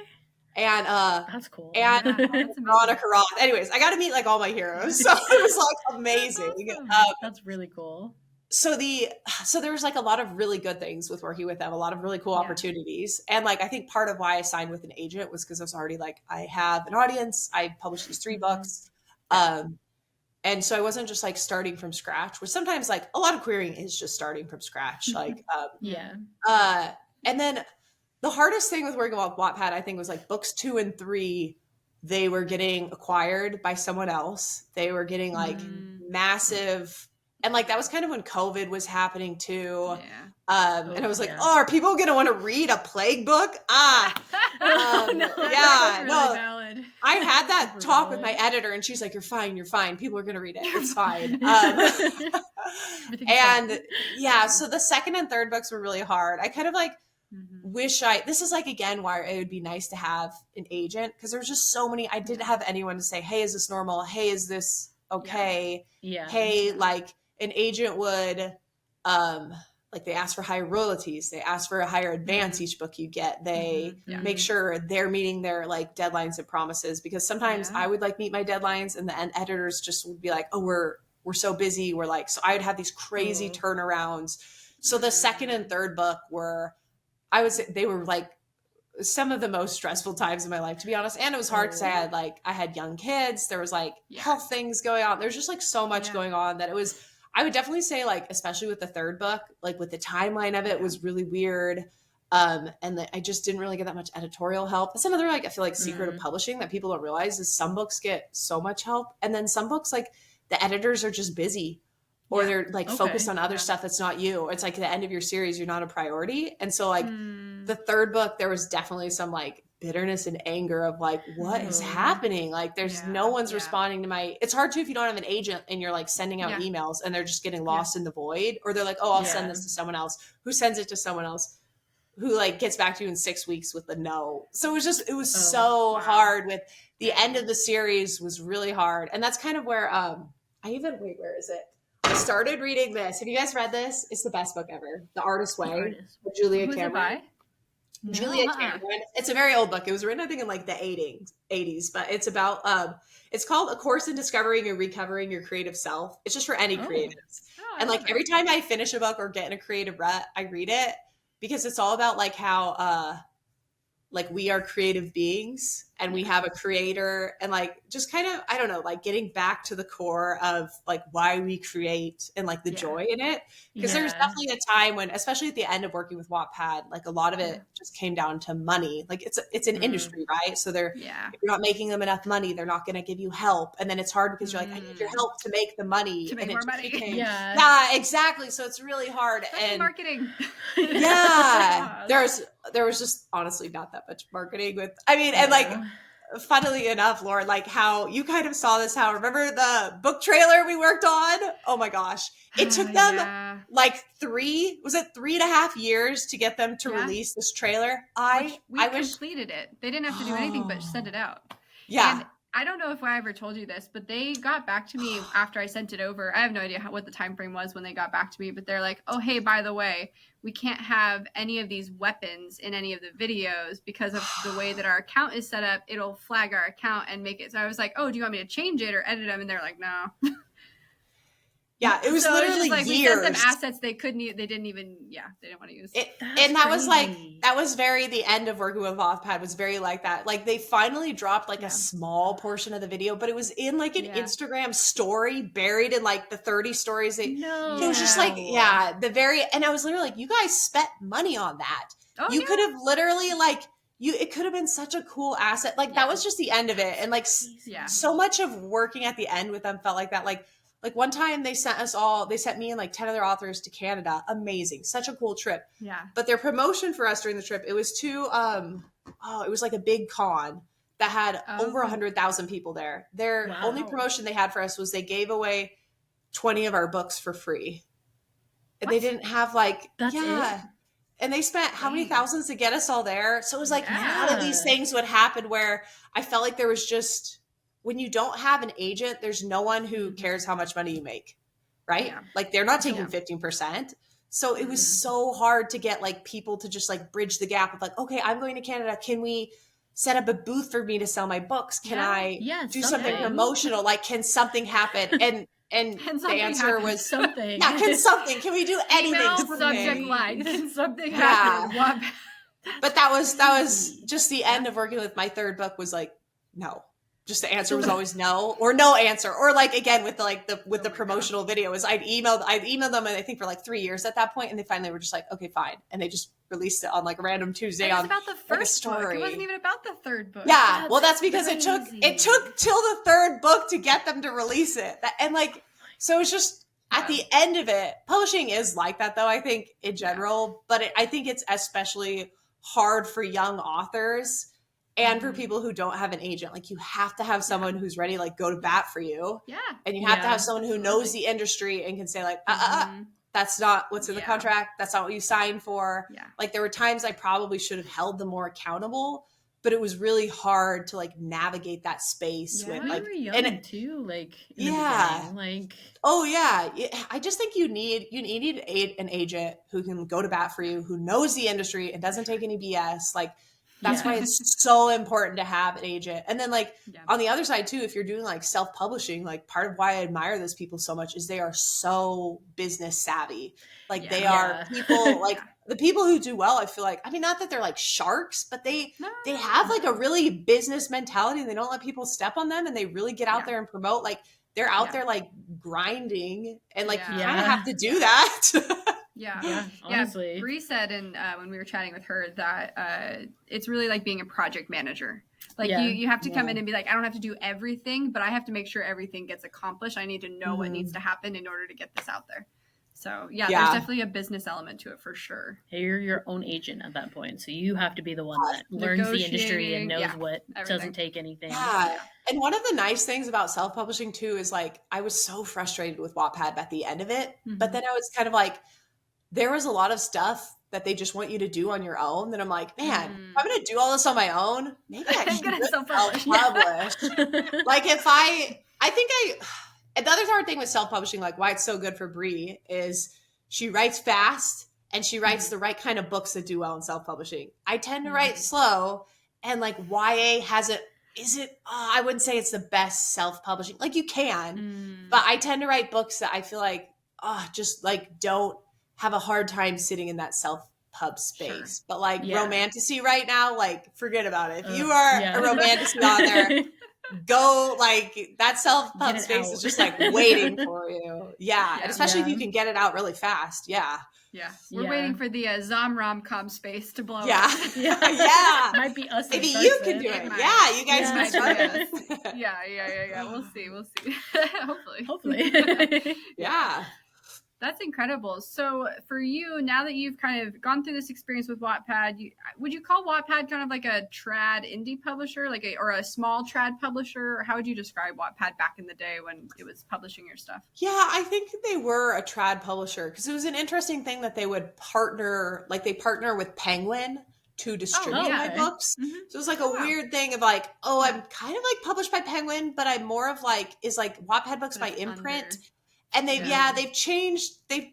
Speaker 1: And
Speaker 2: that's cool.
Speaker 1: And Veronica Roth. Anyways, I got to meet like all my heroes. So it was like amazing.
Speaker 2: That's really cool.
Speaker 1: So there was like a lot of really good things with working with them, a lot of really cool opportunities. And like, I think part of why I signed with an agent was because I was already like, I have an audience, I published these 3 books. And so I wasn't just like starting from scratch, which sometimes like a lot of querying is just starting from scratch. Like, and then the hardest thing with working with Wattpad, I think, was like books 2 and 3, they were getting acquired by someone else. They were getting like massive, and like that was kind of when COVID was happening too. And I was like, are people going to want to read a plague book?
Speaker 3: Valid.
Speaker 1: I had that talk with my editor and she's like, you're fine. People are going to read it. It's fine. So the second and third books were really hard. I kind of like this is like, again, why it would be nice to have an agent, because there was just so many. I didn't have anyone to say, hey, is this normal? Hey, is this okay? Hey, like an agent would, like they ask for higher royalties. They ask for a higher advance each book you get. They make sure they're meeting their like deadlines and promises, because sometimes I would like meet my deadlines and the editors just would be like, oh, we're so busy. We're like, so I would have these crazy turnarounds. So the second and third book were, I would say they were like some of the most stressful times in my life, to be honest. And it was hard because I had young kids. There was like health things going on. There's just like so much going on that it was, I would definitely say, like, especially with the third book, like with the timeline of it was really weird. And I just didn't really get that much editorial help. That's another, like, I feel like secret of publishing that people don't realize is some books get so much help. And then some books, like the editors are just busy or they're like focused on other stuff that's not you. It's like the end of your series, you're not a priority. And so like the third book, there was definitely some like bitterness and anger of like, what is happening? Like there's no one's responding to it's hard too if you don't have an agent and you're like sending out emails and they're just getting lost in the void, or they're like, oh, I'll send this to someone else who sends it to someone else who like gets back to you in 6 weeks with a no. So it was so hard. With the end of the series was really hard. And that's kind of where where is it? I started reading this. Have you guys read this? It's the best book ever. The Artist's Way with Julia Cameron. Julia Cameron. It's a very old book. It was written, I think, in like the 80s, but it's about it's called A Course in Discovering and Recovering Your Creative Self. It's just for any creatives. And like every time I finish a book or get in a creative rut, I read it, because it's all about like how like we are creative beings and we have a creator, and like just kind of, I don't know, like getting back to the core of like why we create and like the joy in it. Because there's definitely a time when, especially at the end of working with Wattpad, like a lot of it just came down to money. Like it's an industry, right? So if you're not making them enough money, they're not going to give you help. And then it's hard because you're like, I need your help to make the money.
Speaker 3: To make more money.
Speaker 1: Yeah, exactly. So it's really hard. And
Speaker 3: marketing.
Speaker 1: There was just honestly not that much marketing with, I mean, and like, funnily enough, Lauren, like how you kind of saw this, remember the book trailer we worked on? Oh my gosh. It took them like 3.5 years to get them to release this trailer. I
Speaker 3: completed it. They didn't have to do anything but send it out.
Speaker 1: Yeah.
Speaker 3: And I don't know if I ever told you this, but they got back to me after I sent it over. I have no idea what the time frame was when they got back to me, but they're like, oh, hey, by the way, we can't have any of these weapons in any of the videos because of the way that our account is set up. It'll flag our account and make it. So I was like, oh, do you want me to change it or edit them? And they're like, no.
Speaker 1: Yeah, it was literally
Speaker 3: like
Speaker 1: years.
Speaker 3: We sent them assets they didn't want to use.
Speaker 1: And that was like, that was very, the end of working with Wattpad was very like that. Like they finally dropped like a small portion of the video, but it was in like an Instagram story buried in like the 30 stories. It was just like, and I was literally like, you guys spent money on that. You could have literally like it could have been such a cool asset. Like that was just the end of it. And like so much of working at the end with them felt like that. Like one time they sent me and like 10 other authors to Canada. Amazing. Such a cool trip.
Speaker 3: Yeah.
Speaker 1: But their promotion for us during the trip, it was to, it was like a big con that had over 100,000 people there. Their only promotion they had for us was they gave away 20 of our books for free. And they didn't have like,
Speaker 2: That's it?
Speaker 1: And they spent how many thousands to get us all there? So it was like none of these things would happen where I felt like there was just, when you don't have an agent, there's no one who cares how much money you make, right? Yeah. Like they're not taking 15%. So it was so hard to get like people to just like bridge the gap of like, okay, I'm going to Canada. Can we set up a booth for me to sell my books? Can I do something promotional? Like, can something happen? And the answer was
Speaker 2: something.
Speaker 1: Yeah, can we do anything?
Speaker 3: Email subject line. Can something happen?
Speaker 1: But that was just the end of working with my third book was like, no. Just the answer was always no or no answer. Or like, again, with the promotional video is I'd emailed them, I think for like 3 years at that point. And they finally were just like, okay, fine. And they just released it on like a random Tuesday.
Speaker 3: It was about the first book. It wasn't even about the third book.
Speaker 1: Yeah. Well, that's because it took till the third book to get them to release it. And like, so it's just at the end of it, publishing is like that though, I think in general, but I think it's especially hard for young authors. And for people who don't have an agent, like you have to have someone who's ready to like go to bat for you. Yeah. And you have to have someone who knows the industry and can say like, that's not what's in the contract. That's not what you signed for. Yeah. Like there were times I probably should have held them more accountable, but it was really hard to like navigate that space with like,
Speaker 2: you were young too, like, like,
Speaker 1: I just think you need an agent who can go to bat for you, who knows the industry and doesn't take any BS. Like, that's why it's so important to have an agent. And then like on the other side too, if you're doing like self-publishing, like part of why I admire those people so much is they are so business savvy. Like they are people like the people who do well, I feel like, I mean, not that they're like sharks, but they have like a really business mentality and they don't let people step on them and they really get out there and promote. Like they're out there like grinding and like you kind of have to do that.
Speaker 2: Honestly.
Speaker 3: Bree said when we were chatting with her that it's really like being a project manager. Like you have to come in and be like, I don't have to do everything, but I have to make sure everything gets accomplished. I need to know what needs to happen in order to get this out there. So there's definitely a business element to it for sure.
Speaker 2: You're your own agent at that point. So you have to be the one that learns the industry and knows what doesn't take anything.
Speaker 1: Yeah. And one of the nice things about self-publishing too is like, I was so frustrated with Wattpad at the end of it, but then I was kind of like, there was a lot of stuff that they just want you to do on your own. That I'm like, man, if I'm going to do all this on my own, maybe I should self-publish. Like another hard thing with self-publishing, like why it's so good for Bree is she writes fast and she writes the right kind of books that do well in self-publishing. I tend to write slow and like YA I wouldn't say it's the best self-publishing. Like you can, but I tend to write books that I feel like, just like don't have a hard time sitting in that self-pub space. But like romantasy right now, like forget about it. If you are a romantasy on there, go like that self-pub space is just like waiting for you. Yeah. And especially if you can get it out really fast. Yeah.
Speaker 3: Yeah. We're waiting for the Zom rom-com space to blow up.
Speaker 1: Yeah.
Speaker 2: Might be us.
Speaker 1: Maybe you can do it. Yeah. You guys might try
Speaker 3: it. Yeah. We'll see.
Speaker 2: Hopefully.
Speaker 1: Yeah.
Speaker 3: That's incredible. So for you, now that you've kind of gone through this experience with Wattpad, would you call Wattpad kind of like a trad indie publisher, or a small trad publisher? Or how would you describe Wattpad back in the day when it was publishing your stuff?
Speaker 1: Yeah, I think they were a trad publisher because it was an interesting thing that they would partner with Penguin to distribute my books. So it was like a weird thing of like, I'm kind of like published by Penguin, but I'm more of like, is like Wattpad books by imprint. And they've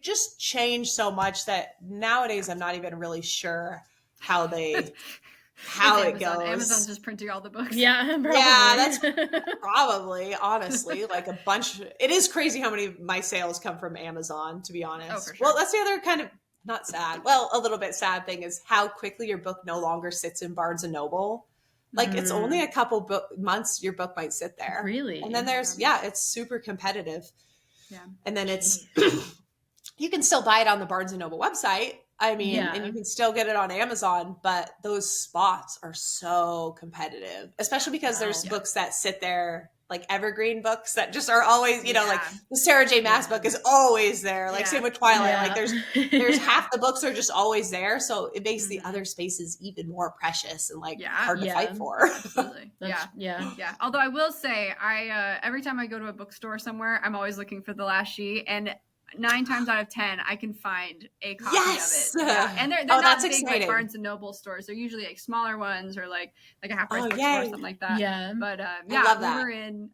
Speaker 1: just changed so much that nowadays I'm not even really sure how it goes.
Speaker 3: Amazon's just printing all the books.
Speaker 2: Yeah, probably.
Speaker 1: Yeah, that's probably, honestly, like a bunch. It is crazy how many of my sales come from Amazon, to be honest.
Speaker 3: Oh, for sure.
Speaker 1: Well, that's the other kind of, not sad, well, a little bit sad thing is how quickly your book no longer sits in Barnes & Noble. Like it's only a couple months your book might sit there.
Speaker 2: Really?
Speaker 1: And then it's super competitive. Yeah. And then you can still buy it on the Barnes & Noble website, I mean,
Speaker 2: Yeah.
Speaker 1: and you can still get it on Amazon, but those spots are so competitive, especially because there's
Speaker 2: Wow.
Speaker 1: books that sit there, like evergreen books that just are always, you know, like
Speaker 3: Yeah.
Speaker 1: the Sarah J. Maas
Speaker 2: Yeah.
Speaker 1: book is always there. Like
Speaker 3: Yeah.
Speaker 1: same with Twilight.
Speaker 2: Yeah.
Speaker 1: Like there's half the books are just always there. So it makes the
Speaker 3: Mhm.
Speaker 1: other spaces even more precious and like
Speaker 3: Yeah.
Speaker 1: hard to
Speaker 2: Yeah.
Speaker 1: fight for.
Speaker 3: Absolutely.
Speaker 2: That's, yeah.
Speaker 3: Yeah. Although I will say, I every time I go to a bookstore somewhere, I'm always looking for The Last She, and 9 times out of 10, I can find a copy
Speaker 1: Yes!
Speaker 3: of it. Yeah. And they're
Speaker 1: Oh,
Speaker 3: not
Speaker 1: that's
Speaker 3: big
Speaker 1: exciting.
Speaker 3: like Barnes and Noble stores. They're usually like smaller ones or like a half price
Speaker 1: Oh,
Speaker 3: bookstore or
Speaker 1: yay.
Speaker 3: something like that.
Speaker 2: Yeah.
Speaker 3: But
Speaker 1: I love
Speaker 3: we
Speaker 1: that.
Speaker 3: were in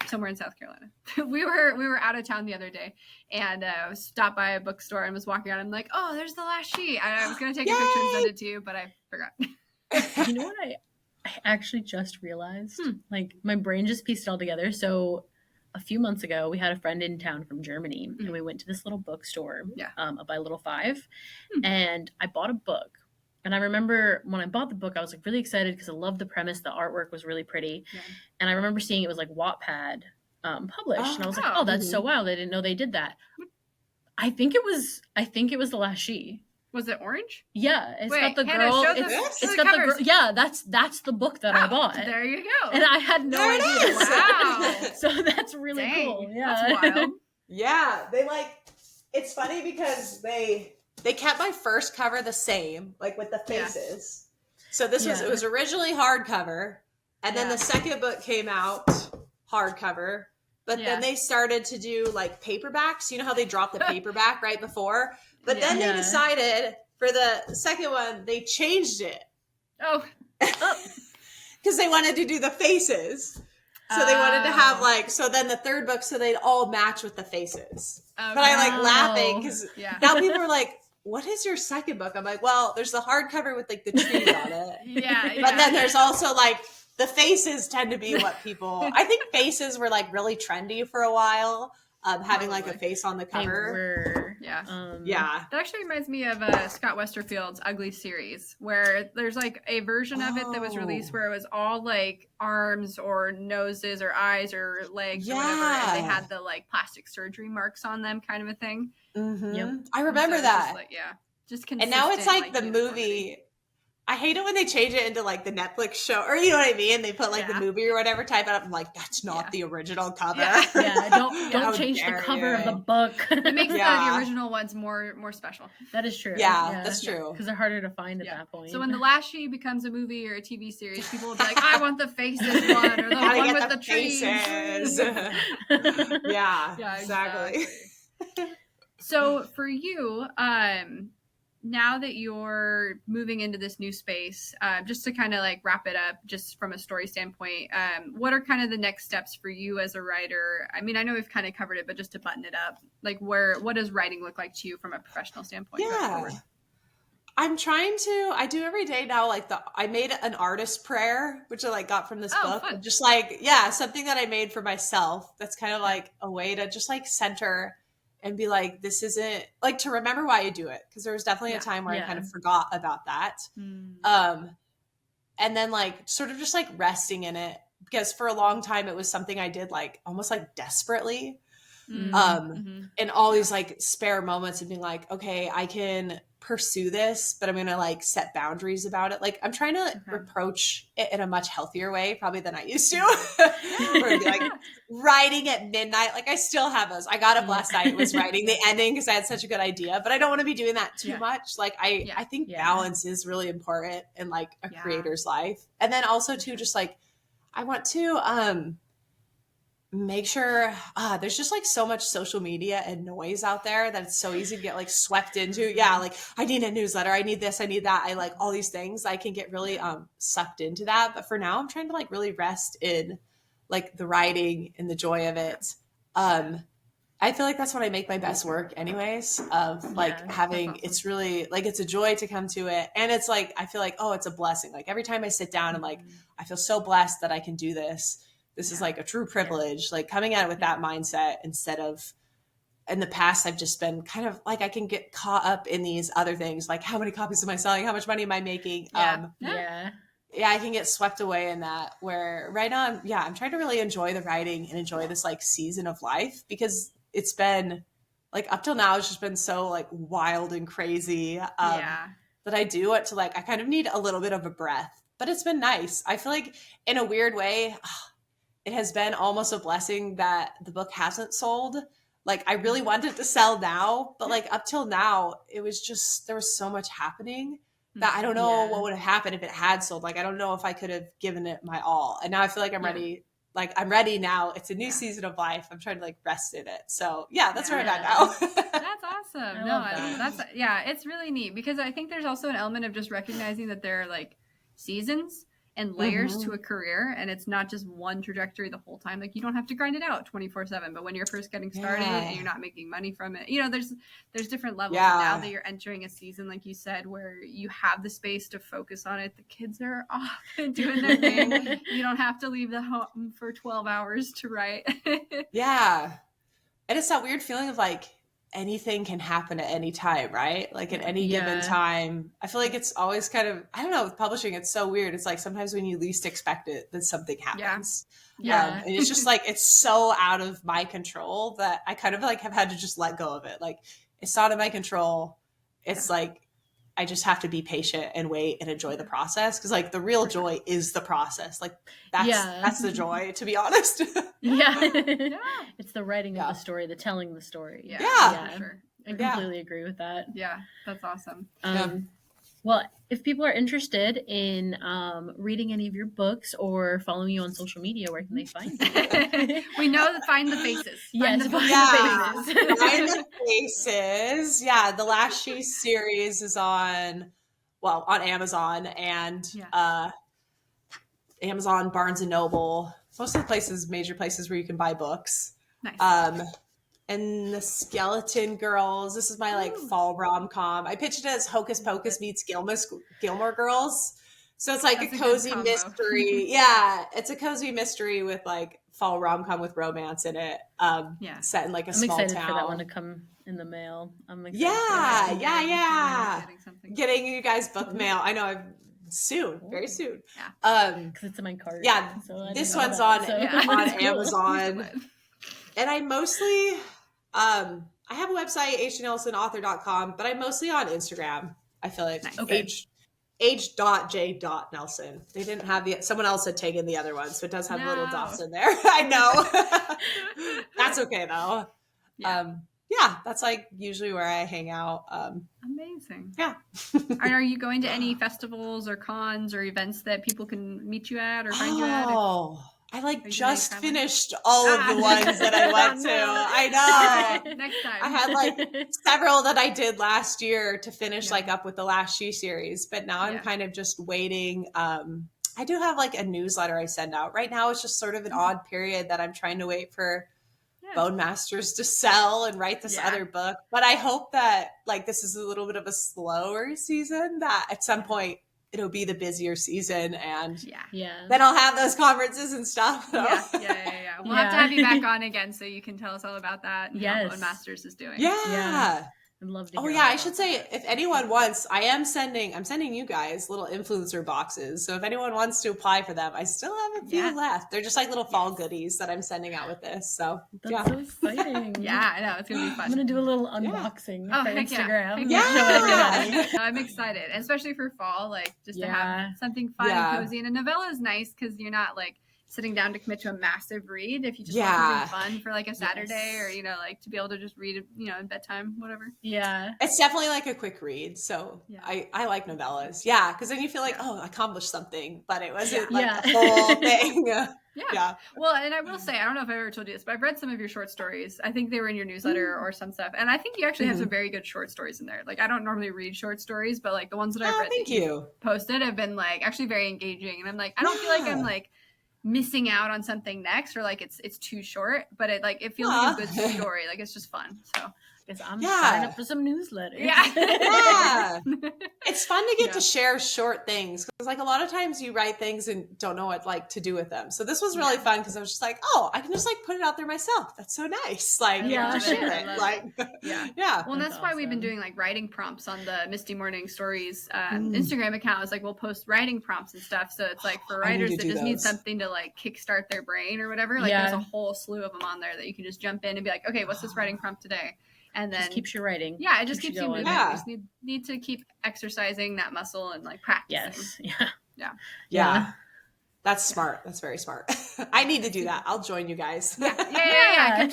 Speaker 3: somewhere in South Carolina. we were out of town the other day, and stopped by a bookstore and was walking around. I'm like, oh, there's The Last She. I was gonna take a picture and send it to you, but I forgot.
Speaker 2: You know what I actually just realized? Like my brain just pieced it all together. So a few months ago, we had a friend in town from Germany, and we went to this little bookstore up by Little Five, and I bought a book. And I remember when I bought the book, I was like really excited because I loved the premise. The artwork was really pretty, and I remember seeing it was like Wattpad published, and I was like, "Oh, that's so wild! I didn't know they did that." I think it was The Last She.
Speaker 3: Was it orange?
Speaker 2: Yeah, it's
Speaker 3: Wait,
Speaker 2: got the
Speaker 3: Hannah,
Speaker 2: girl.
Speaker 3: show the-
Speaker 2: It's
Speaker 3: show the
Speaker 2: got the
Speaker 3: covers.
Speaker 2: girl. Yeah, that's the book that I bought.
Speaker 3: There you go.
Speaker 2: And I had no
Speaker 1: There it
Speaker 2: idea.
Speaker 1: is.
Speaker 3: Wow.
Speaker 2: So that's really
Speaker 3: Dang,
Speaker 2: cool. Yeah.
Speaker 3: That's wild.
Speaker 1: Yeah, they it's funny because they kept my first cover the same, like with the faces. So it was originally hardcover, and then the second book came out hardcover, but then they started to do like paperbacks. You know how they dropped the paperback right before? But then they decided for the second one, they changed it.
Speaker 3: Oh.
Speaker 1: Because they wanted to do the faces. So they wanted to have so then the third book, so they'd all match with the faces.
Speaker 3: Okay.
Speaker 1: But I laughing because
Speaker 3: Yeah.
Speaker 1: now people are like, what is your second book? I'm like, well, there's the hardcover with like the tree on it.
Speaker 3: Yeah.
Speaker 1: But then there's also like the faces tend to be what people, I think faces were like really trendy for a while. Having like a face on the
Speaker 2: They
Speaker 1: cover.
Speaker 2: were.
Speaker 3: Yeah.
Speaker 1: Yeah.
Speaker 3: That actually reminds me of Scott Westerfield's Ugly series, where there's like a version of it that was released where it was all like arms or noses or eyes or legs or whatever, and they had the like plastic surgery marks on them, kind of a thing.
Speaker 1: Mm-hmm.
Speaker 2: Yep.
Speaker 1: I remember
Speaker 3: So it's
Speaker 1: that.
Speaker 3: just like, just
Speaker 1: And now it's
Speaker 3: consistent,
Speaker 1: like the
Speaker 3: uniformity.
Speaker 1: movie. I hate it when they change it into like the Netflix show, or you know what I mean? They put like the movie or whatever type it up. I'm like, that's not the original cover.
Speaker 2: Yeah, don't
Speaker 1: How
Speaker 2: change the
Speaker 1: dare
Speaker 2: cover
Speaker 1: you.
Speaker 2: of the book.
Speaker 3: It makes
Speaker 1: Yeah.
Speaker 3: the original ones more special.
Speaker 2: That is true.
Speaker 1: Yeah, that's true.
Speaker 2: Because they're harder to find at that point.
Speaker 3: So when The Last She becomes a movie or a TV series, people will be like, I want the faces one or the
Speaker 1: Gotta
Speaker 3: one
Speaker 1: get
Speaker 3: with
Speaker 1: the
Speaker 3: the trees.
Speaker 1: faces. yeah, exactly.
Speaker 3: So for you, now that you're moving into this new space, just to kind of like wrap it up, just from a story standpoint, what are kind of the next steps for you as a writer? I mean, I know we've kind of covered it, but just to button it up, like what does writing look like to you from a professional standpoint? going
Speaker 1: Yeah.
Speaker 3: forward?
Speaker 1: I do every day now, like I made an artist prayer, which I like got from this book.
Speaker 3: Fun.
Speaker 1: Just like, something that I made for myself. That's kind of like a way to just like center and be like, this isn't like to remember why I do it. Cause there was definitely a time where I kind of forgot about that. And then like sort of just like resting in it, because for a long time it was something I did like almost like desperately. And all these like spare moments of being like, okay, I can pursue this, but I'm gonna like set boundaries about it. Like I'm trying to approach it in a much healthier way probably than I used to. Where it'd be like writing at midnight. Like I still have those. I got up last night, was writing the ending because I had such a good idea, but I don't want to be doing that too much. Like I think balance is really important in like a creator's life. And then also too, just like I want to make sure there's just like so much social media and noise out there that it's so easy to get like swept into. Like I need a newsletter, I need this, I need that, I like all these things. I can get really sucked into that, but for now I'm trying to like really rest in like the writing and the joy of it. I feel like that's when I make my best work anyways, of like having awesome. It's really like it's a joy to come to it, and it's like I feel like, oh, it's a blessing. Like every time I sit down, I'm like, I feel so blessed that I can do this. This is like a true privilege, like coming at it with that mindset instead of in the past, I've just been kind of like, I can get caught up in these other things. Like how many copies am I selling? How much money am I making? I can get swept away in that, where right now, I'm trying to really enjoy the writing and enjoy this like season of life, because it's been like up till now it's just been so like wild and crazy.
Speaker 3: Yeah.
Speaker 1: That I do want to like, I kind of need a little bit of a breath, but it's been nice. I feel like in a weird way, it has been almost a blessing that the book hasn't sold. Like I really wanted it to sell now, but like up till now, it was just, there was so much happening that I don't know what would have happened if it had sold. Like, I don't know if I could have given it my all. And now I feel like I'm ready. Like I'm ready now. It's a new season of life. I'm trying to like rest in it. So yeah, that's where I'm at now.
Speaker 3: That's awesome. That's it's really neat because I think there's also an element of just recognizing that there are like seasons and layers to a career, and it's not just one trajectory the whole time. Like you don't have to grind it out 24/7, but when you're first getting started and you're not making money from it, you know, there's different levels. And now that you're entering a season, like you said, where you have the space to focus on it, the kids are off and doing their thing. You don't have to leave the home for 12 hours to write.
Speaker 1: Yeah. And it's that weird feeling of like, anything can happen at any time, right? Like at any given time. I feel like it's always kind of, I don't know, with publishing, it's so weird. It's like sometimes when you least expect it, then something happens. And it's just like, it's so out of my control that I kind of like have had to just let go of it. Like it's not in my control. It's like, I just have to be patient and wait and enjoy the process. Cause like the real joy is the process. Like that's the joy, to be honest.
Speaker 2: It's the writing of the story, the telling the story.
Speaker 3: Yeah. For sure.
Speaker 2: I completely agree with that.
Speaker 3: Yeah. That's awesome.
Speaker 2: Well, if people are interested in reading any of your books or following you on social media, where can they find you?
Speaker 3: We know that find the faces.
Speaker 2: Find the
Speaker 1: faces. Find the faces. Yeah, the Last She series is on Amazon and Amazon, Barnes and Noble, most of the major places where you can buy books.
Speaker 3: Nice.
Speaker 1: And the Skeleton Girls. This is my like fall rom-com. I pitched it as Hocus Pocus meets Gilmore Girls. So it's like a cozy mystery. It's a cozy mystery with like fall rom-com with romance in it. Set in like a small town. I'm excited
Speaker 2: for that one to come in the mail. I'm excited.
Speaker 1: Getting you guys book mail. I know very soon.
Speaker 2: Because it's in my cart.
Speaker 1: Yeah, so this one's on Amazon. And I mostly, I have a website, hnelsonauthor.com, but I'm mostly on Instagram. I feel like h.j.nelson. They didn't have someone else had taken the other one, so it does have little dots in there. I know. That's okay though. That's like usually where I hang out.
Speaker 3: Amazing.
Speaker 1: Yeah.
Speaker 3: Are you going to any festivals or cons or events that people can meet you at or find you at?
Speaker 1: I just finished all of the ones that I went to. I know.
Speaker 3: Next time.
Speaker 1: I had like several that I did last year to finish like up with the Last She series, but now I'm kind of just waiting. I do have like a newsletter I send out. Right now it's just sort of an odd period that I'm trying to wait for Bone Masters to sell and write this other book. But I hope that like this is a little bit of a slower season, that at some point it'll be the busier season, and then I'll have those conferences and stuff.
Speaker 3: We'll have to have you back on again so you can tell us all about that and how Bone Masters is doing.
Speaker 2: I'd love to hear
Speaker 1: I should say, if anyone wants, I'm sending you guys little influencer boxes. So if anyone wants to apply for them, I still have a few left. They're just like little fall goodies that I'm sending out with this. So
Speaker 2: that's so exciting.
Speaker 3: I know, it's gonna be fun.
Speaker 2: I'm gonna do a little unboxing for Instagram.
Speaker 3: I'm excited, especially for fall, like just to have something fun and cozy. And a novella is nice because you're not like sitting down to commit to a massive read. If you just want something fun for like a Saturday or, like to be able to just read it, in bedtime, whatever.
Speaker 1: It's definitely like a quick read. So I like novellas. Because then you feel like, I accomplished something, but it wasn't like the whole thing.
Speaker 3: Well, and I will say, I don't know if I ever told you this, but I've read some of your short stories. I think they were in your newsletter or some stuff. And I think you actually have some very good short stories in there. Like, I don't normally read short stories, but like the ones that I've read that you posted have been like actually very engaging. And I'm like, I don't feel like I'm like missing out on something next or like it's too short, but it feels like a good story. Like it's just fun. So I
Speaker 2: guess I'm signing up for some newsletters.
Speaker 1: It's fun to get to share short things, because like a lot of times you write things and don't know what like to do with them. So this was really fun because I was just like, I can just like put it out there myself. That's so nice. Like to share it. Like
Speaker 3: Well, that's why we've been doing like writing prompts on the Misty Morning Stories Instagram account. It's like we'll post writing prompts and stuff. So it's like for writers that just need something to like kickstart their brain or whatever. Like there's a whole slew of them on there that you can just jump in and be like, okay, what's this writing prompt today? And then
Speaker 2: just keeps you writing.
Speaker 3: Yeah, it just
Speaker 2: Keeps
Speaker 3: keeps
Speaker 2: you
Speaker 3: you moving.
Speaker 2: going.
Speaker 1: Yeah.
Speaker 3: You just need to keep exercising that muscle and like practicing.
Speaker 2: Yes.
Speaker 1: Yeah. That's smart. That's very smart. I need to do that. I'll join you guys.
Speaker 3: Yeah.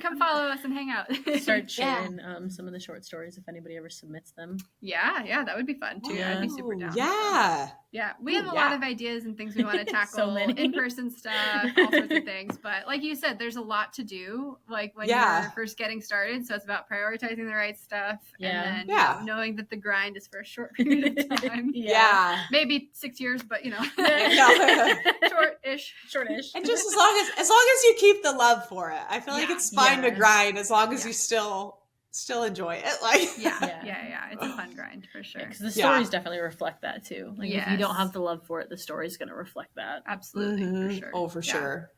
Speaker 3: Come follow us and hang out.
Speaker 2: Start sharing some of the short stories if anybody ever submits them.
Speaker 3: Yeah, that would be fun too. I'd be super down.
Speaker 1: Yeah.
Speaker 3: Yeah, we have a lot of ideas and things we want to tackle.
Speaker 2: So many.
Speaker 3: In-person stuff, all sorts of things. But like you said, there's a lot to do. Like when you're first getting started, so it's about prioritizing the right stuff, and then knowing that the grind is for a short period of time. Maybe 6 years, but short-ish.
Speaker 1: And just as long as you keep the love for it, I feel like it's fine to grind as long as you still enjoy it. Like
Speaker 3: it's a fun grind for sure.
Speaker 2: Because the stories definitely reflect that too. Like if you don't have the love for it, the story's going to reflect that.
Speaker 3: Absolutely, for sure.
Speaker 1: Oh, for sure.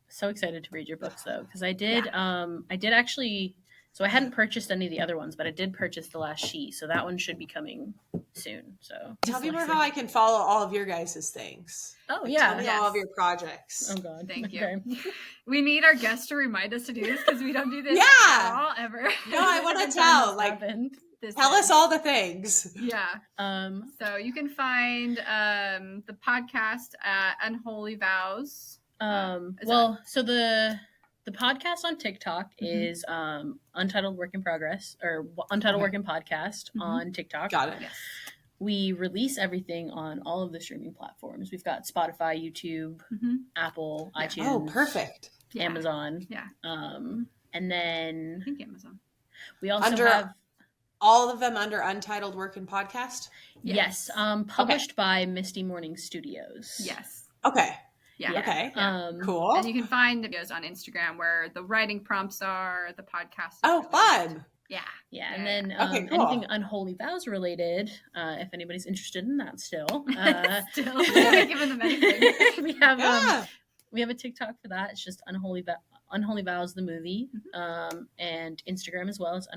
Speaker 2: So excited to read your books though, because I did actually. So I hadn't purchased any of the other ones, but I did purchase The Last She, so that one should be coming soon. So
Speaker 1: tell me more how I can follow all of your guys' things.
Speaker 2: Oh yeah,
Speaker 1: tell me all of your projects.
Speaker 2: Oh god,
Speaker 3: thank you. We need our guests to remind us to do this because we don't do this at all ever.
Speaker 1: No, I want to tell. Like, tell us all the things.
Speaker 3: Yeah. So you can find the podcast at Unholy Vows.
Speaker 2: So the podcast on TikTok is Untitled Work in Progress or Untitled Work in Podcast on TikTok.
Speaker 1: Got it.
Speaker 3: Yes.
Speaker 2: We release everything on all of the streaming platforms. We've got Spotify, YouTube, Apple, iTunes.
Speaker 1: Oh, perfect.
Speaker 2: Amazon.
Speaker 3: Yeah.
Speaker 2: And then
Speaker 3: I think Amazon.
Speaker 2: We also have
Speaker 1: all of them under Untitled Work in Podcast.
Speaker 2: Yes. Published by Misty Morning Studios.
Speaker 3: Yes.
Speaker 1: Okay.
Speaker 3: Yeah.
Speaker 1: Okay.
Speaker 3: Yeah.
Speaker 1: Cool.
Speaker 3: And you can find videos on Instagram where the writing prompts are, the podcast.
Speaker 1: Oh, fun.
Speaker 3: Yeah.
Speaker 2: And then
Speaker 1: cool.
Speaker 2: anything Unholy Vows related, if anybody's interested in that still.
Speaker 3: Giving them anything.
Speaker 2: We have a TikTok for that. It's just Unholy Vows the movie. And Instagram as well as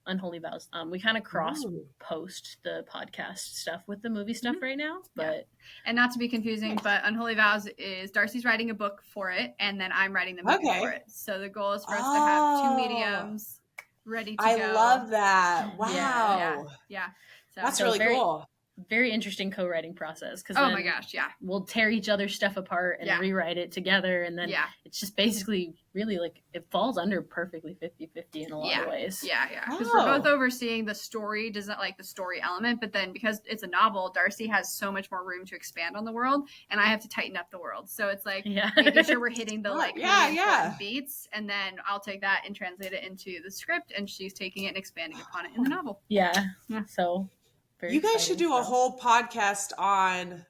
Speaker 2: Unholy Vows. We kind of cross post the podcast stuff with the movie stuff right now, but
Speaker 3: and not to be confusing, but Unholy Vows is Darcy's writing a book for it, and then I'm writing the movie for it. So the goal is for us to have two mediums ready to go.
Speaker 1: I love that. Wow.
Speaker 3: Yeah. So
Speaker 1: that's really cool.
Speaker 2: Very interesting co-writing process because
Speaker 3: oh my gosh,
Speaker 2: we'll tear each other's stuff apart and rewrite it together, and then it's just basically really like it falls under perfectly 50-50 in a lot of ways.
Speaker 3: Because we're both overseeing the story, doesn't like the story element, but then because it's a novel, Darcy has so much more room to expand on the world, and I have to tighten up the world. So it's like making sure we're hitting the important beats, and then I'll take that and translate it into the script, and she's taking it and expanding upon it in the novel.
Speaker 2: So
Speaker 1: you guys should do a whole podcast on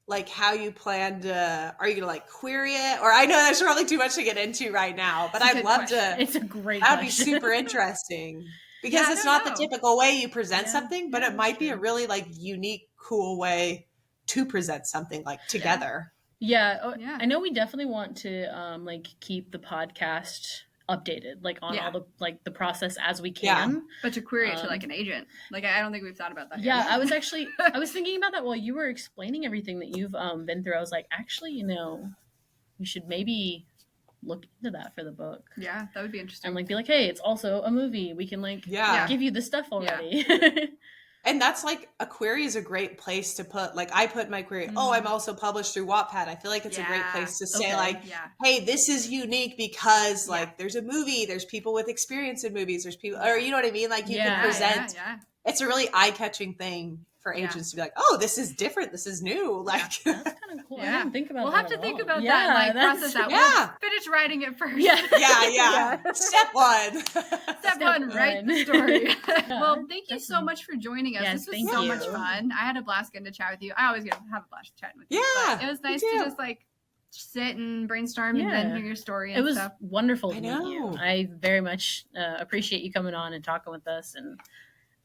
Speaker 1: like how you plan to, are you gonna like query it? Or I know that's probably too much to get into right now, but I'd love to.
Speaker 2: It's a great
Speaker 1: That'd be super interesting because it's not the typical way you present something, but it might be a really like unique, cool way to present something like together.
Speaker 2: I know we definitely want to like keep the podcast updated like on all the like the process as we can,
Speaker 3: but to query it to like an agent, like I don't think we've thought about that
Speaker 2: yet. I was thinking about that while you were explaining everything that you've been through. I was like, actually, we should maybe look into that for the book.
Speaker 3: That would be interesting.
Speaker 2: And like be like, hey, it's also a movie, we can like give you the stuff already.
Speaker 1: And that's like a query is a great place to put, like I put my query, I'm also published through Wattpad. I feel like it's a great place to say hey, this is unique because like there's a movie, there's people with experience in movies, there's people, or you know what I mean? Like you can present, it's a really eye-catching thing for agents to be like, oh, this is different, this is new. Like
Speaker 2: that's kind of cool. I didn't think about
Speaker 3: we'll
Speaker 2: that
Speaker 3: have to think
Speaker 2: all.
Speaker 3: about that and like process that. We'll finish writing it first.
Speaker 1: Step one.
Speaker 3: Step one, write the story. Well, thank you so much for joining us. This was so much fun. I had a blast getting to chat with you. I always have a blast chatting with you. But it was nice to just like sit and brainstorm and then hear your story and stuff.
Speaker 2: It was wonderful to meet you. I very much appreciate you coming on and talking with us, and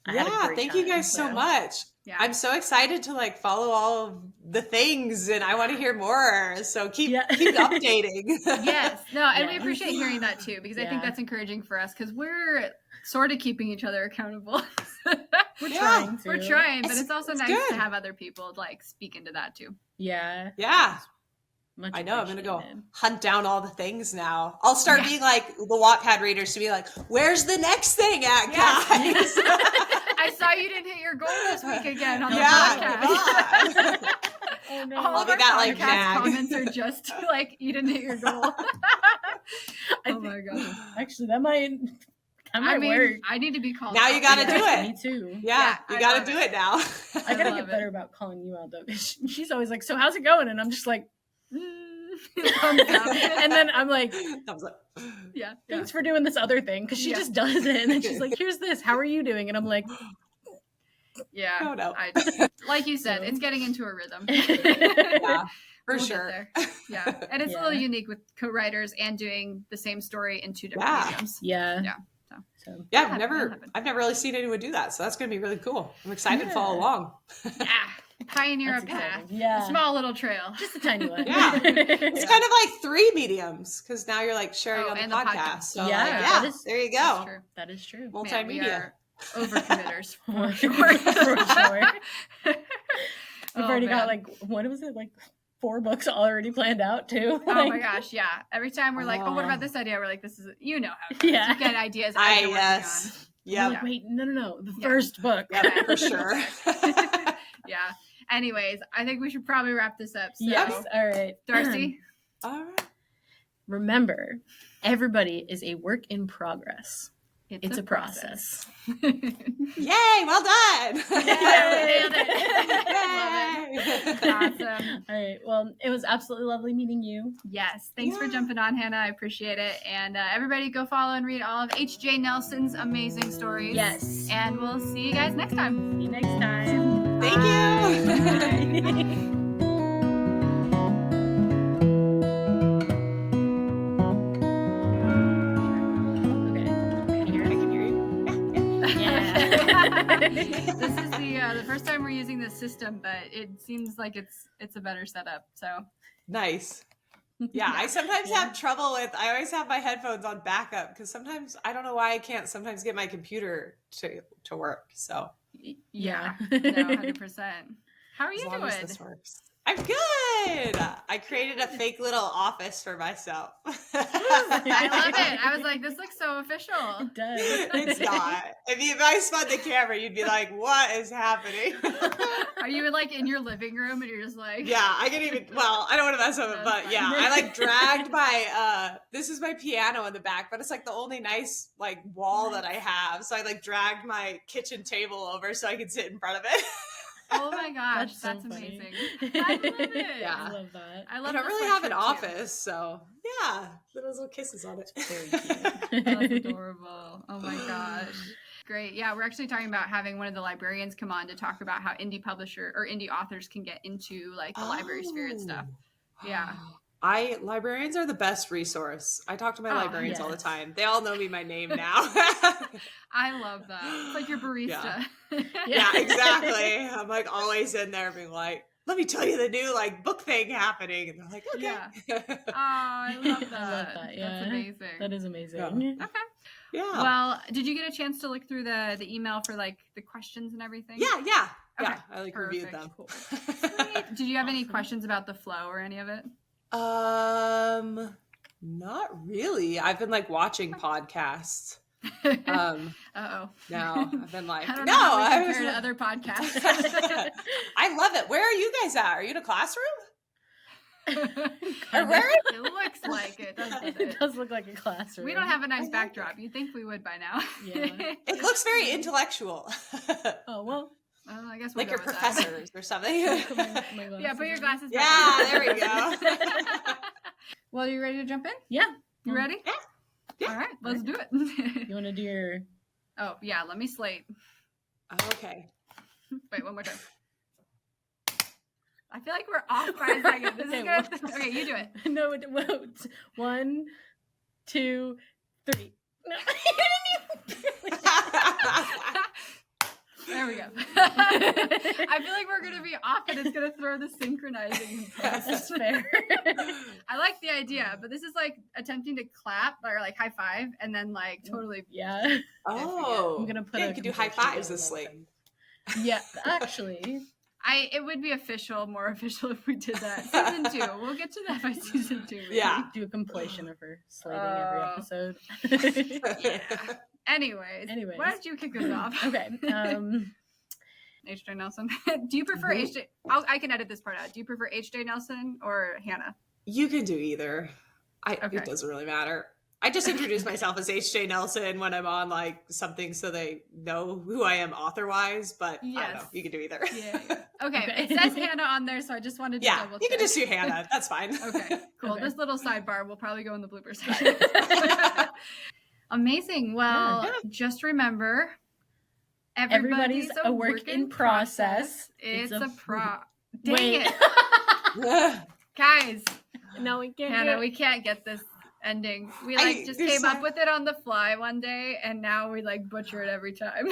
Speaker 1: thank you guys so much. I'm so excited to like follow all of the things, and I want to hear more. So keep updating.
Speaker 3: And we appreciate hearing that too, because I think that's encouraging for us because we're sort of keeping each other accountable. We're trying, but it's also nice to have other people like speak into that too.
Speaker 2: Much
Speaker 1: I know. I'm gonna go
Speaker 2: appreciated.
Speaker 1: hunt down all the things now. I'll start being like the Wattpad readers to be like, "Where's the next thing at, guys?"
Speaker 3: I saw you didn't hit your goal this week again on the
Speaker 1: Yeah,
Speaker 3: podcast.
Speaker 2: Oh no.
Speaker 3: All
Speaker 1: I'll
Speaker 3: of
Speaker 1: be
Speaker 3: our
Speaker 1: that, like,
Speaker 3: podcast
Speaker 1: nag.
Speaker 3: comments are just like, you didn't hit your goal. Oh my god.
Speaker 2: Actually, that might
Speaker 3: I mean,
Speaker 2: work.
Speaker 3: I need to be called
Speaker 1: Now
Speaker 3: out.
Speaker 1: you gotta do it.
Speaker 2: Me too.
Speaker 1: Yeah,
Speaker 3: I
Speaker 1: you gotta
Speaker 3: love
Speaker 1: do
Speaker 3: it.
Speaker 1: it now.
Speaker 2: I gotta
Speaker 3: love
Speaker 2: get
Speaker 3: it.
Speaker 2: better about calling you out though. She's always like, "So how's it going?" And I'm just like,
Speaker 3: Thumbs up.
Speaker 2: and then I'm like,
Speaker 1: Thumbs up.
Speaker 3: Yeah.
Speaker 2: "Thanks for doing this other thing," because she
Speaker 3: Yeah.
Speaker 2: just does it, and then she's like, "Here's this. How are you doing?" And I'm like,
Speaker 3: Yeah.
Speaker 1: Oh, no.
Speaker 3: Like you said,
Speaker 2: So-
Speaker 3: it's getting into a rhythm.
Speaker 1: Yeah, for
Speaker 3: We'll get
Speaker 1: sure.
Speaker 3: there. Yeah. And it's a
Speaker 2: Yeah.
Speaker 3: little unique with co-writers and doing the same story in 2 different
Speaker 1: Yeah.
Speaker 3: mediums.
Speaker 2: "Yeah,
Speaker 3: Yeah.
Speaker 2: So
Speaker 1: Yeah,
Speaker 3: That'll happen.
Speaker 1: I've never really seen anyone do that, so that's gonna be really cool. I'm excited to follow
Speaker 2: Yeah.
Speaker 1: along.
Speaker 3: Yeah. Pioneer
Speaker 2: That's
Speaker 3: a path.
Speaker 2: exciting. Yeah,
Speaker 3: A small little trail.
Speaker 2: just a tiny one."
Speaker 1: Yeah. It's kind of like 3 mediums because now you're like sharing
Speaker 3: Oh,
Speaker 1: on the
Speaker 3: and the
Speaker 1: podcast.
Speaker 3: podcast.
Speaker 1: So
Speaker 2: Yeah,
Speaker 1: like,
Speaker 2: that is-
Speaker 1: there you
Speaker 3: That's
Speaker 1: go.
Speaker 3: true.
Speaker 2: That is true.
Speaker 3: Man, we
Speaker 1: Multimedia.
Speaker 3: are overcommitters for
Speaker 2: For
Speaker 3: sure.
Speaker 2: sure. We've
Speaker 3: Oh,
Speaker 2: already got
Speaker 3: man.
Speaker 2: like, what was it, like 4 books already planned out too.
Speaker 3: Oh my gosh, yeah. Every time we're like, oh, what
Speaker 1: Oh.
Speaker 3: about this idea? We're like, this is, you know how it is.
Speaker 2: Yeah.
Speaker 3: You get ideas as you're working
Speaker 1: Yes.
Speaker 2: We're
Speaker 1: Yeah.
Speaker 2: like, wait, no, the
Speaker 3: Yeah.
Speaker 2: first book.
Speaker 1: Yeah, for sure.
Speaker 3: on. Yeah. Anyways, I think we should probably wrap this up. So,
Speaker 2: Yes. All right.
Speaker 3: Darcy,
Speaker 1: All right.
Speaker 2: Remember, everybody is a work in progress. It's a
Speaker 3: process.
Speaker 1: Yay, well done.
Speaker 3: Nailed it.
Speaker 1: Yay.
Speaker 3: Awesome.
Speaker 2: All right. Well, it was absolutely lovely meeting you.
Speaker 3: Yes. Thanks for
Speaker 1: Yeah.
Speaker 3: jumping on, Hannah. I appreciate it. And everybody go follow and read all of H.J. Nelson's amazing stories.
Speaker 2: Yes.
Speaker 3: And we'll see you guys next time.
Speaker 2: See you next time.
Speaker 1: Thank you.
Speaker 2: Okay.
Speaker 1: I can hear you.
Speaker 2: Yeah.
Speaker 3: This is the first time we're using this system, but it seems like it's a better setup. So
Speaker 1: Nice. Yeah, I sometimes have trouble with. I always have my headphones on backup because sometimes I don't know why I can't sometimes get my computer to work. So
Speaker 2: Yeah.
Speaker 3: no, 100%. How are
Speaker 1: as
Speaker 3: you
Speaker 1: long
Speaker 3: doing?
Speaker 1: as this works, I'm good. I created a fake little office for myself.
Speaker 3: I love it. I was like, this looks so official.
Speaker 2: It does.
Speaker 1: It's not. If you guys spun the camera, you'd be like, "What is happening?"
Speaker 3: Are you like in your living room and you're just like,
Speaker 1: Yeah, I can even. Well, I don't want to mess up it, but yeah, I like dragged my. This is my piano in the back, but it's like the only nice like wall that I have. So I like dragged my kitchen table over so I could sit in front of it.
Speaker 3: oh my gosh,
Speaker 2: That's so
Speaker 3: that's
Speaker 2: funny.
Speaker 3: amazing. I love it.
Speaker 1: Yeah.
Speaker 2: I love that.
Speaker 3: I
Speaker 1: I
Speaker 3: love
Speaker 1: don't
Speaker 3: the
Speaker 1: really have an
Speaker 3: sweatshirt, too.
Speaker 1: office, so yeah, little kisses on it.
Speaker 2: Very cute.
Speaker 3: That's adorable. Oh my gosh. Great. Yeah, we're actually talking about having one of the librarians come on to talk about how indie publisher or indie authors can get into like the library spirit stuff. Yeah.
Speaker 1: Librarians are the best resource. I talk to my
Speaker 3: Oh,
Speaker 1: librarians all the
Speaker 2: yes.
Speaker 1: time. They all know me by name now.
Speaker 3: I love that. It's like your barista.
Speaker 1: Yeah, exactly. I'm like always in there being like, let me tell you the new like book thing happening. And they're like, okay.
Speaker 3: Yeah. Oh, I love that.
Speaker 2: I love that. Yeah.
Speaker 3: That's amazing.
Speaker 2: That is amazing.
Speaker 1: Yeah.
Speaker 3: Okay.
Speaker 1: Yeah.
Speaker 3: Well, did you get a chance to look through the email for like the questions and everything?
Speaker 1: Yeah.
Speaker 3: Okay,
Speaker 1: I like reviewed them.
Speaker 3: perfect. Sweet. Did you have any
Speaker 2: Awesome.
Speaker 3: questions about the flow or any of it?
Speaker 1: Not really. I've been like watching podcasts.
Speaker 3: Uh-oh.
Speaker 1: Now I've been like,
Speaker 3: I don't
Speaker 1: no,
Speaker 3: know how we
Speaker 1: I was
Speaker 3: compare to other podcasts.
Speaker 1: I love it. Where are you guys at? Are you in a classroom? Or where?
Speaker 3: It looks like it, doesn't
Speaker 2: It
Speaker 3: it?
Speaker 2: does look like a classroom.
Speaker 3: We don't have a nice
Speaker 1: like
Speaker 3: backdrop. You'd think we would by now.
Speaker 2: Yeah.
Speaker 1: It looks very intellectual.
Speaker 2: Oh well.
Speaker 3: Well, I guess we'll
Speaker 1: Like
Speaker 3: go
Speaker 1: your
Speaker 3: with that.
Speaker 1: professors or something.
Speaker 2: Put my
Speaker 3: Yeah, put your glasses
Speaker 1: Yeah,
Speaker 3: back.
Speaker 1: there we go.
Speaker 3: Well, you ready to jump in?
Speaker 2: Yeah.
Speaker 3: You ready?
Speaker 1: Yeah.
Speaker 3: All right, let's do
Speaker 2: You
Speaker 3: it.
Speaker 2: want to do your?
Speaker 3: Oh, yeah, let me slate.
Speaker 1: Okay.
Speaker 3: Wait, one more time. I feel like we're off by a second. This is
Speaker 2: Okay,
Speaker 3: good.
Speaker 2: what?
Speaker 3: Okay, you do it.
Speaker 2: No. Wait. 1, 2, 3. No.
Speaker 3: There we go. I feel like we're gonna be off and it's gonna throw the synchronizing
Speaker 2: That's
Speaker 3: process.
Speaker 2: fair.
Speaker 3: I like the idea, but this is like attempting to clap or like high five and then like totally.
Speaker 2: Yeah.
Speaker 1: Oh.
Speaker 2: I'm gonna put.
Speaker 1: Yeah,
Speaker 2: a
Speaker 1: you could do high
Speaker 2: compression
Speaker 1: fives
Speaker 2: down
Speaker 1: this
Speaker 2: on
Speaker 1: slate.
Speaker 2: them. Yeah, actually,
Speaker 3: It would be more official if we did that. Season 2. We'll get to that by season 2. Maybe.
Speaker 1: Yeah.
Speaker 2: Do a compilation of her slating every episode.
Speaker 3: Yeah. Anyways, why don't you kick us off?
Speaker 2: Okay.
Speaker 3: H.J. Nelson. Do you prefer H.J.? I can edit this part out. Do you prefer H.J. Nelson or Hannah?
Speaker 1: You can do either.
Speaker 3: Okay.
Speaker 1: It doesn't really matter. I just introduce myself as H.J. Nelson when I'm on like something so they know who I am author-wise, but I don't know. You can do either.
Speaker 3: Yeah. Okay. It says Hannah on there, so I just wanted to double check.
Speaker 1: You can just do Hannah. That's fine.
Speaker 3: Okay, cool.
Speaker 2: Okay.
Speaker 3: This little sidebar will probably go in the blooper section. Amazing. Well, just remember, everybody's a work in process. It's a Dang it. Guys.
Speaker 2: No, we can't.
Speaker 3: Hannah, we can't get this ending. We just came up with it on the fly one day, and now we like butcher it every time.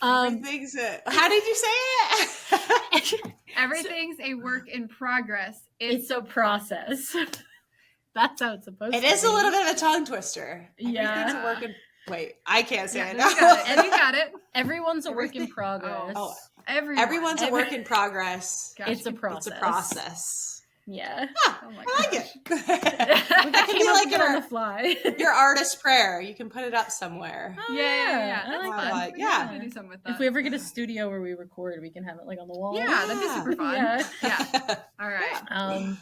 Speaker 1: How did you say it?
Speaker 3: Everything's a work in progress.
Speaker 2: It's a process. That's how it's supposed to be.
Speaker 1: It is a little bit of a tongue twister.
Speaker 2: Yeah.
Speaker 1: Everything's a work in... Wait, I can't say it.
Speaker 3: You got it. And you got it.
Speaker 2: Everyone's a work in progress.
Speaker 1: Oh.
Speaker 3: Everyone's
Speaker 1: a work in progress.
Speaker 3: Gotcha.
Speaker 2: It's a process.
Speaker 1: It's a process.
Speaker 2: Yeah.
Speaker 3: Oh my
Speaker 1: I like
Speaker 3: gosh.
Speaker 1: it.
Speaker 2: We came up with it on the fly.
Speaker 1: Your artist prayer. You can put it up somewhere.
Speaker 2: Oh,
Speaker 3: Yeah.
Speaker 2: I
Speaker 3: That's
Speaker 2: like
Speaker 3: fun.
Speaker 2: that.
Speaker 3: We
Speaker 1: Yeah.
Speaker 3: can do something with that.
Speaker 2: If we ever get a studio where we record, we can have it like on the wall.
Speaker 3: Yeah, that'd be super fun.
Speaker 2: Yeah.
Speaker 3: All right.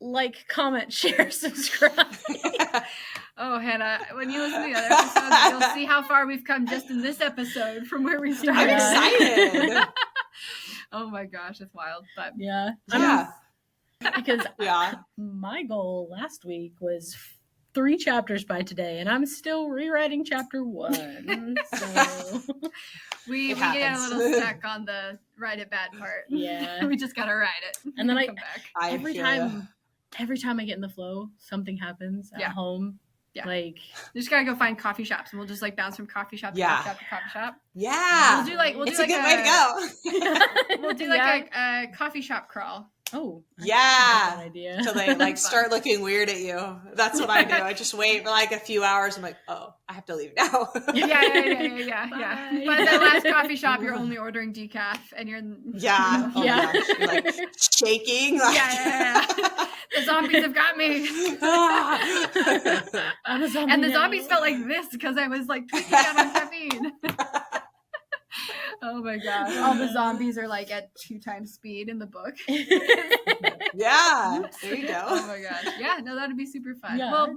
Speaker 2: Like, comment, share, subscribe.
Speaker 3: Oh, Hannah, when you listen to the other episodes, you'll see how far we've come just in this episode from where we started.
Speaker 1: I'm excited.
Speaker 3: Oh my gosh, it's wild. But
Speaker 2: Yeah. Because my goal last week was 3 chapters by today, and I'm still rewriting chapter 1. So
Speaker 3: we get a little stuck on the write it bad part.
Speaker 2: Yeah.
Speaker 3: We just gotta write it.
Speaker 2: And then
Speaker 3: come back.
Speaker 2: every time I get in the flow, something happens at home.
Speaker 3: Yeah.
Speaker 2: Like,
Speaker 3: you just gotta go find coffee shops, and we'll just like bounce from coffee shop to coffee shop to coffee shop.
Speaker 1: Yeah.
Speaker 3: We'll do
Speaker 1: it's
Speaker 3: like
Speaker 1: a good way to go.
Speaker 3: We'll do like a coffee shop crawl.
Speaker 2: Oh.
Speaker 1: Yeah.
Speaker 2: Good idea.
Speaker 1: So they like start looking weird at you. That's what I do. I just wait for like a few hours. I'm like, oh, I have to leave now.
Speaker 3: Yeah.
Speaker 2: Bye.
Speaker 3: By the last coffee shop, you're only ordering decaf, and you're
Speaker 1: Yeah. Oh
Speaker 2: Yeah.
Speaker 1: my gosh. You're like shaking. Like...
Speaker 3: Yeah. The zombies have got me.
Speaker 2: I'm a zombie
Speaker 3: And the
Speaker 2: now.
Speaker 3: zombies felt like this because I was like tweaking out on caffeine. Oh my gosh. All the zombies are like at 2 times speed in the book.
Speaker 1: Yeah. There you go.
Speaker 3: Oh my gosh. Yeah, no, that'd be super fun.
Speaker 2: Yeah.
Speaker 3: Well,